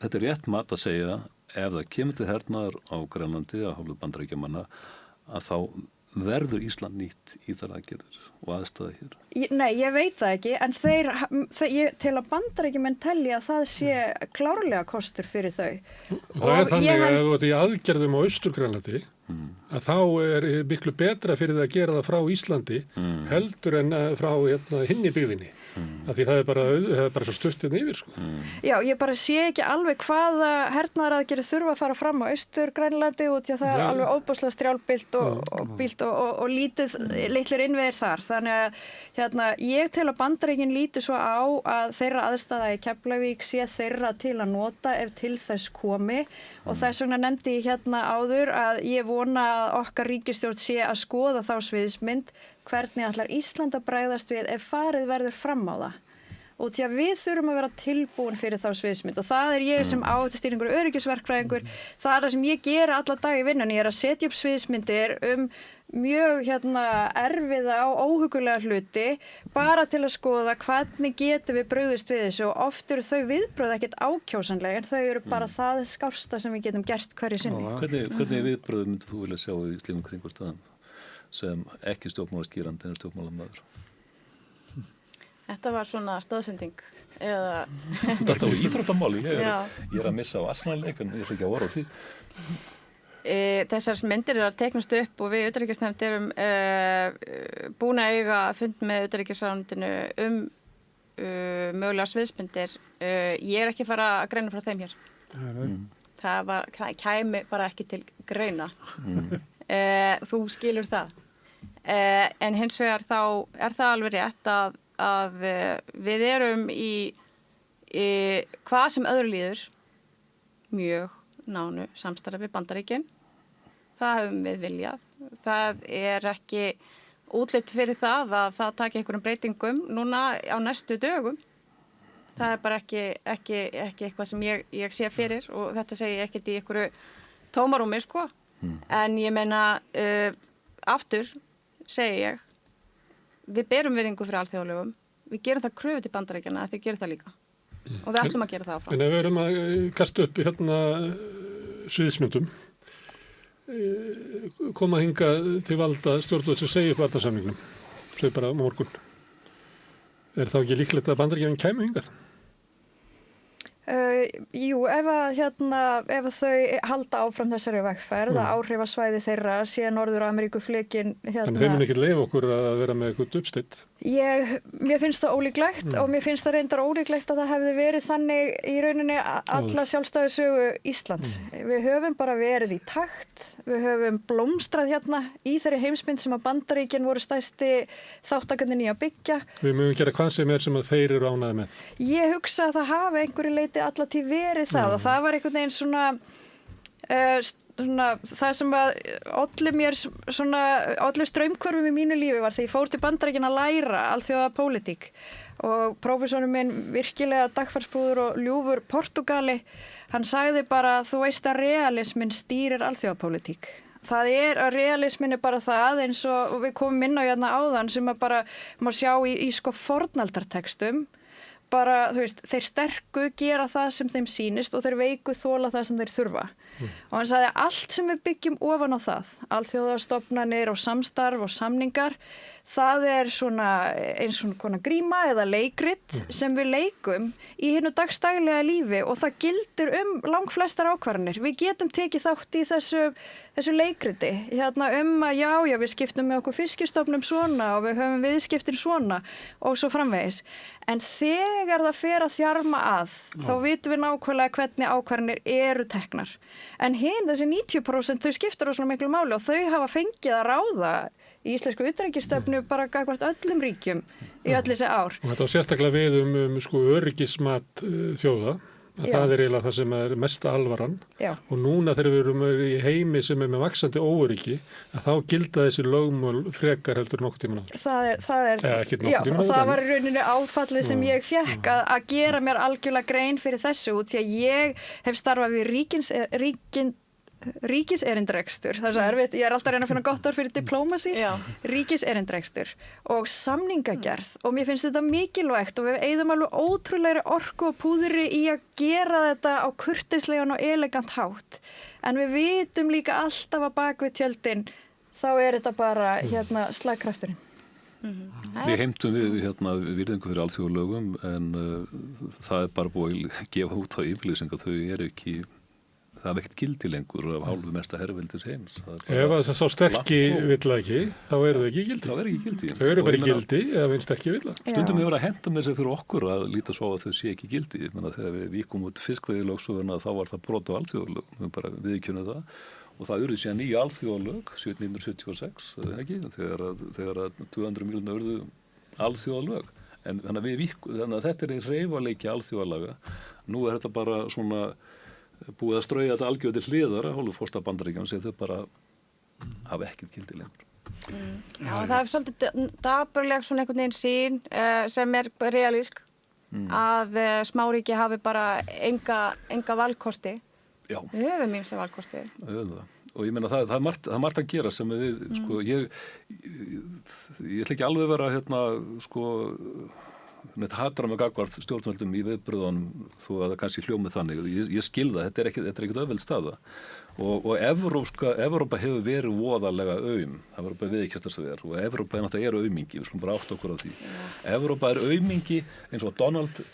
Speaker 2: þetta rétt mat að segja ef það kemur til hernaður á Grænlandi að hálfu Bandaríkjamanna að þá verður Ísland nýtt í þar aðgerðir og aðstæða hér?
Speaker 3: Nei, ég veit það ekki, en til að Bandaríkjamenn telja að það sé klárlega kostur fyrir þau.
Speaker 4: Það þannig að þú ert í aðgerðum á Austur-Grænlandi að þá miklu betra fyrir það að gera það frá Íslandi heldur en frá hinni byggðinni. Því það er bara svo stutt hérna yfir, sko.
Speaker 3: Já, ég bara sé ekki alveg hvaða hernaðaraðgerðir þurfa að fara fram á Austur-Grænlandi út í að það er alveg óbúslega strjálbýlt og litlir innviðir þar. Þannig að ég tel að Bandaríkin líti svo á að þeirra aðstæða í Keflavík sé þeirra til að nota ef til þess komi og þess vegna nefndi ég hérna áður að ég vona að okkar ríkisstjórn sé að skoða þá sviðsmynd hvernig ætlar Ísland að bregðast við ef farið verður fram á það. Og því að við þurfum að vera tilbúin fyrir þá sviðsmynd og það er ég sem áhættustýringur og öryggisverkfræðingur, það er það sem ég gera alla dag í vinnunni, ég er að setja upp sviðsmyndir mjög erfiða og óhugulega hluti bara til að skoða hvernig getum við brugðist við þessu og oft eru þau viðbröð ekkert ákjósanlega en þau eru bara það skársta sem við getum gert hverju sinni.
Speaker 2: Hvernig viðbröð myndir þú vilja sjá í slíkum kringumstæðum sem ekki stjórnmálaskýrandi en stjórnmálamaður?
Speaker 5: Þetta var svona stóðsending eða...
Speaker 2: Þetta er alltaf íþróttamáli, ég er að missa á Arsenal-leik en ég ætla ekki að orða á því.
Speaker 5: Þessar myndir eru að teiknast upp og við utanríkisnefnd erum búin að eiga fund með utanríkisráðuneytinu mögulega sviðsmyndir. Ég er ekki að fara að greina frá þeim hér. Það kæmi bara ekki til greina. Þú skilur það. En hins vegar þá er það alveg rétt að við erum í hvað sem öðru líður mjög nánu samstarfi við Bandaríkin. Það höfum við viljað. Það er ekki útlit fyrir það að það taki einhverjum breytingum núna á næstu dögum. Það er bara ekki eitthvað sem ég sé fyrir og þetta segi ég ekkert í einhverju tómarúmi, sko. En ég meina, aftur segi ég, við berum virðingu fyrir alþjóðalögum. Við gerum það kröfu til Bandaríkjanna að þau gerum það líka. Og við ætlum að gera það áfram. En
Speaker 4: ef við erum að kasta upp sviðsmyndum, koma hingað til valda stjórnvöld sem segir upp varnarsamningnum, segir bara morgun. Er þá ekki líklegt að Bandaríkjamenn kæmu hingað?
Speaker 3: Jú, ef þau halda áfram þessari vegferð að áhrifasvæði þeirra sé Norður-Ameríku flekin
Speaker 4: Þannig þeir mun ekki leyfa okkur að vera með eitthvað uppstitt?
Speaker 3: Mér finnst það ólíklegt og mér finnst það reyndar ólíklegt að það hefði verið þannig í rauninni alla sjálfstæðu sögu Íslands. Við höfum bara verið í takt, við höfum blómstrað í þeirri heimsmynd sem að Bandaríkin voru stærsti þáttakandinn í að byggja. Við mögum gera hvað sem að þeir eru ánægði með. Ég hugsa að það hafi einhverju leyti allatíð verið það og það var einhvern veginn svona það sem að olli straumkvörfum í mínu lífi var þegar ég fór til Bandaríkjanna að læra alþjóða pólitík og prófessorinn minn virkilega dagfarsprúður og ljúfur Portúgali, hann sagði bara þú veist að realismin stýrir alþjóða pólitík. Það er að realismin er bara það eins og við komum inn á áðan sem að bara má sjá í fornaldartekstum. Bara, þeir sterku gera það sem þeim sýnist og þeir veiku þola það sem þeir þurfa. Og hann sagði að allt sem við byggjum ofan á það, alþjóðastofnanir og samstarf og samningar, það er svona eins og konar gríma eða leikrit sem við leikum í hinu dagstaglega lífi og það gildir langflestar ákvarðanir. Við getum tekið þátt í þessu leikriti að við skiptum með okkur fiskistofnum svona og við höfum viðskiptin svona og svo framvegis. En þegar það fer að þjarma þá vitum við nákvæmlega hvernig ákvarðanir eru teknar. En þessi 90% þau skipta rosalega miklu máli og þau hafa fengið að ráða í íslensku utanríkisstefnu bara gagnvart öllum ríkjum í öll þessi ár. Og þetta var sérstaklega við öryggismat þjóða. Það er eiginlega það sem er mest alvaran. Já. Og núna þegar við erum í heimi sem er með vaxandi óöryggi, þá gilda þessi lögmál frekar heldur nokkuð tímann áður. Það er og það var í rauninni áfallið sem ég fékk að gera mér algjörlega grein fyrir þessu út því að ég hef starfað við ríkiserindrekstur, það er svo erfitt, ég er alltaf að reyna að finna gott orð fyrir diplómasi, ríkiserindrekstur og samningagerð og mér finnst þetta mikilvægt og við eyðum alveg ótrúlegri orku og púðri í að gera þetta á kurteislegan og elegant hátt en við vitum líka alltaf að bak við tjöldin þá er þetta bara slagkrafturinn.
Speaker 2: Við heimtum við virðingu fyrir alþjóðalögum en það er bara búið að gefa út á yfirlýsing að þau eru ekki það er ekkert gildi lengur af hálfu mesta herrveldis heims.
Speaker 4: Ef að sá sterki vill það ekki, þá eru þau ekki í gildi.
Speaker 2: Það er ekki gildi.
Speaker 4: Þau eru bara í gildi eða finnst ekki vill það.
Speaker 2: Stundum hefur að henda með sig fyrir okkur að líta svo að þau sé ekki gildi. Ég meina þegar við víkum út fiskveiðilögsöguna þá var það brot á alþjóðalög. Við bara viðurkennum það. Og það urðu síðan nýja alþjóðalög 1976, ekki, þegar 200 miljóna urðu alþjóðalög. En þannig að þetta er í hreyfaleiki alþjóðalaga. Nú er þetta bara svona búið að strauja þetta algjörð til hliðar að hálfu fórsta Bandaríkjanna sem þau bara hafa ekkert gildi lengur.
Speaker 5: Já, það er svolítið dapurleg svona einhvern veginn sín sem er realísk að smáríki hafi bara enga valkosti. Já. Við höfum ýmsa valkosti.
Speaker 2: Og ég meina það er margt að gera sem við, sko, ég ætla ekki alveg vera hatra með gagvart stjórnvöldum í viðbröðunum þó að það kannski hljómið þannig. Ég skil það, þetta er ekkert auðveld staða. Og Evrópa hefur verið voðalega það var bara viðkjast þess að vera, og Evrópa er aumingi, við skulum bara átta okkur á því. Evrópa er aumingi eins og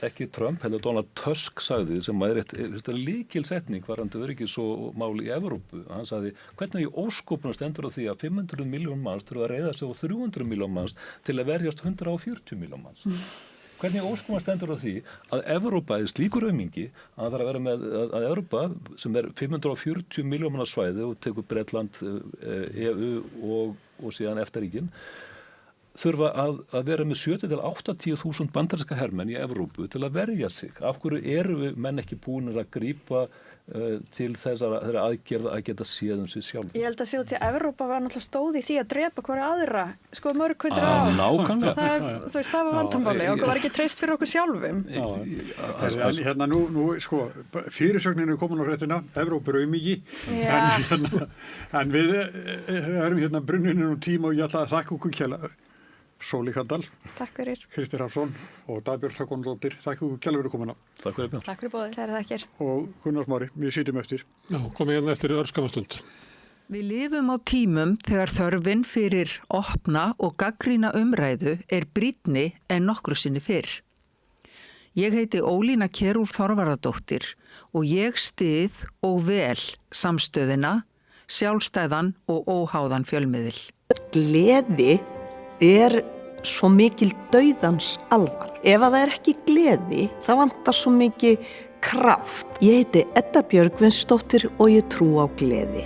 Speaker 2: ekki Trump, heldur Donald Tusk sagði, sem er lykilsetning varðandi öryggis og máli í Evrópu. Hann sagði, hvernig í óskopnum stendur á því að 500 miljón manns þurfa að reiða sig á 300 miljón manns til að verjast 140 miljón manns. Hvernig óskoma stendur á því að Evrópa er slíkur aumingi að það þarf að vera með að Evrópa sem er 540 milljóna svæði og tekur Bretland, EU og síðan EFTA-ríkin þurfa að vera með 70 til 80.000 bandaríska hermenn í Evrópu til að verja sig. Af hverju eru við menn ekki búinir að grípa til þeirra aðgerða að geta séð sig sjálf?
Speaker 3: Ég held að séu til að Evrópa var náttúrulega stóð í því að drepa hverja aðra, sko mörg hundur á.
Speaker 2: Nákvæmlega.
Speaker 3: Það var vandamáli, okkur var ekki treyst fyrir okkur sjálfum.
Speaker 1: Hérna nú, sko, fyrirsögnin er komin á hrettina, Evrópa er aumingi, en við erum hérna brunninu tíma og ég ætla að þakka okkur kjærlega. Sóli Kandal,
Speaker 3: takk fyrir.
Speaker 1: Kristi Hrafnsson og Dagbjörg Hákonardóttir, takk fyrir kjærlega fyrir komuna.
Speaker 2: Takk fyrir Björn.
Speaker 5: Takk fyrir boðið.
Speaker 3: Kærar þakkir.
Speaker 1: Og Gunnar Smári, við sitjum eftir.
Speaker 4: Já, komið hérna eftir örskamastund.
Speaker 6: Við lifum á tímum þegar þörfin fyrir opna og gagnrýna umræðu er brýnni en nokkru sinni fyrr. Ég heiti Ólína Kjerúlf Þorvarðardóttir og ég styð og vel samstöðina, sjálfstæðan og óháðan fjölmiðil.
Speaker 7: Gleði er svo mikil dauðans alvar. Ef að það er ekki gleði, það vantar svo mikið kraft. Ég heiti Edda Björgvinsdóttir og ég trú á gleði.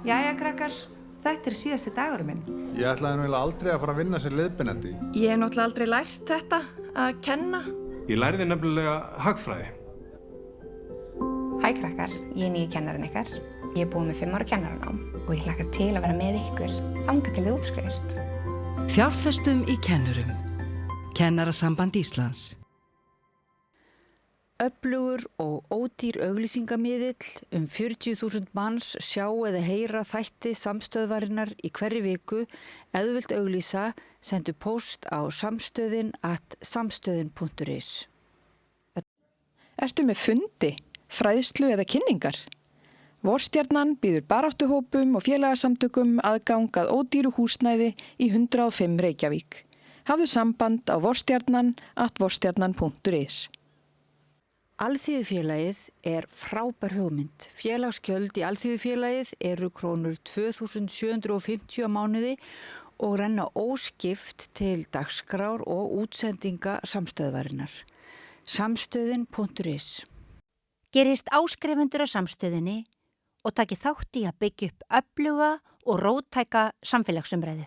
Speaker 8: Jæja, krakkar, þetta er síðasti dagurinn minn.
Speaker 9: Ég ætlaði nú aldrei að fara að vinna sem leiðbeinandi.
Speaker 8: Ég hef náttúrulega aldrei lært þetta, að kenna.
Speaker 10: Ég lærði nefnilega hagfræði.
Speaker 11: Hæ krakkar, ég er nýji kennarinn ykkar. Ég er búin með 5 ára kennaranám og ég hlakka til að vera með ykkur þangað til þið útskrifist.
Speaker 12: Fjárfestum í kennurum. Kennarasamband Íslands.
Speaker 13: Öflugur og ódýr auglýsingamiðill 40.000 manns sjá eða heyra þætti samstöðvarinnar í hverri viku. Ef þú vilt auglýsa, sendu póst á samstöðin.is.
Speaker 14: Ertu með fundi, fræðslu eða kynningar? Vorstjarnan býður baráttuhópum og félagasamtökum aðgang að ódýru húsnæði í 105 Reykjavík. Hafðu samband á vorstjarnan@vorstjarnan.is.
Speaker 13: Alþýðufélagið er frábær hugmynd. Félagsgjöld í Alþýðufélagið eru krónur 2.750 á mánuði og renna óskipt til dagskrár og útsendinga samstöðvarinnar. Samstöðin.is.
Speaker 15: Gerist áskrifendur á samstöðinni og taki þátt í að byggja upp öfluga og róttæka samfélagsumræðu.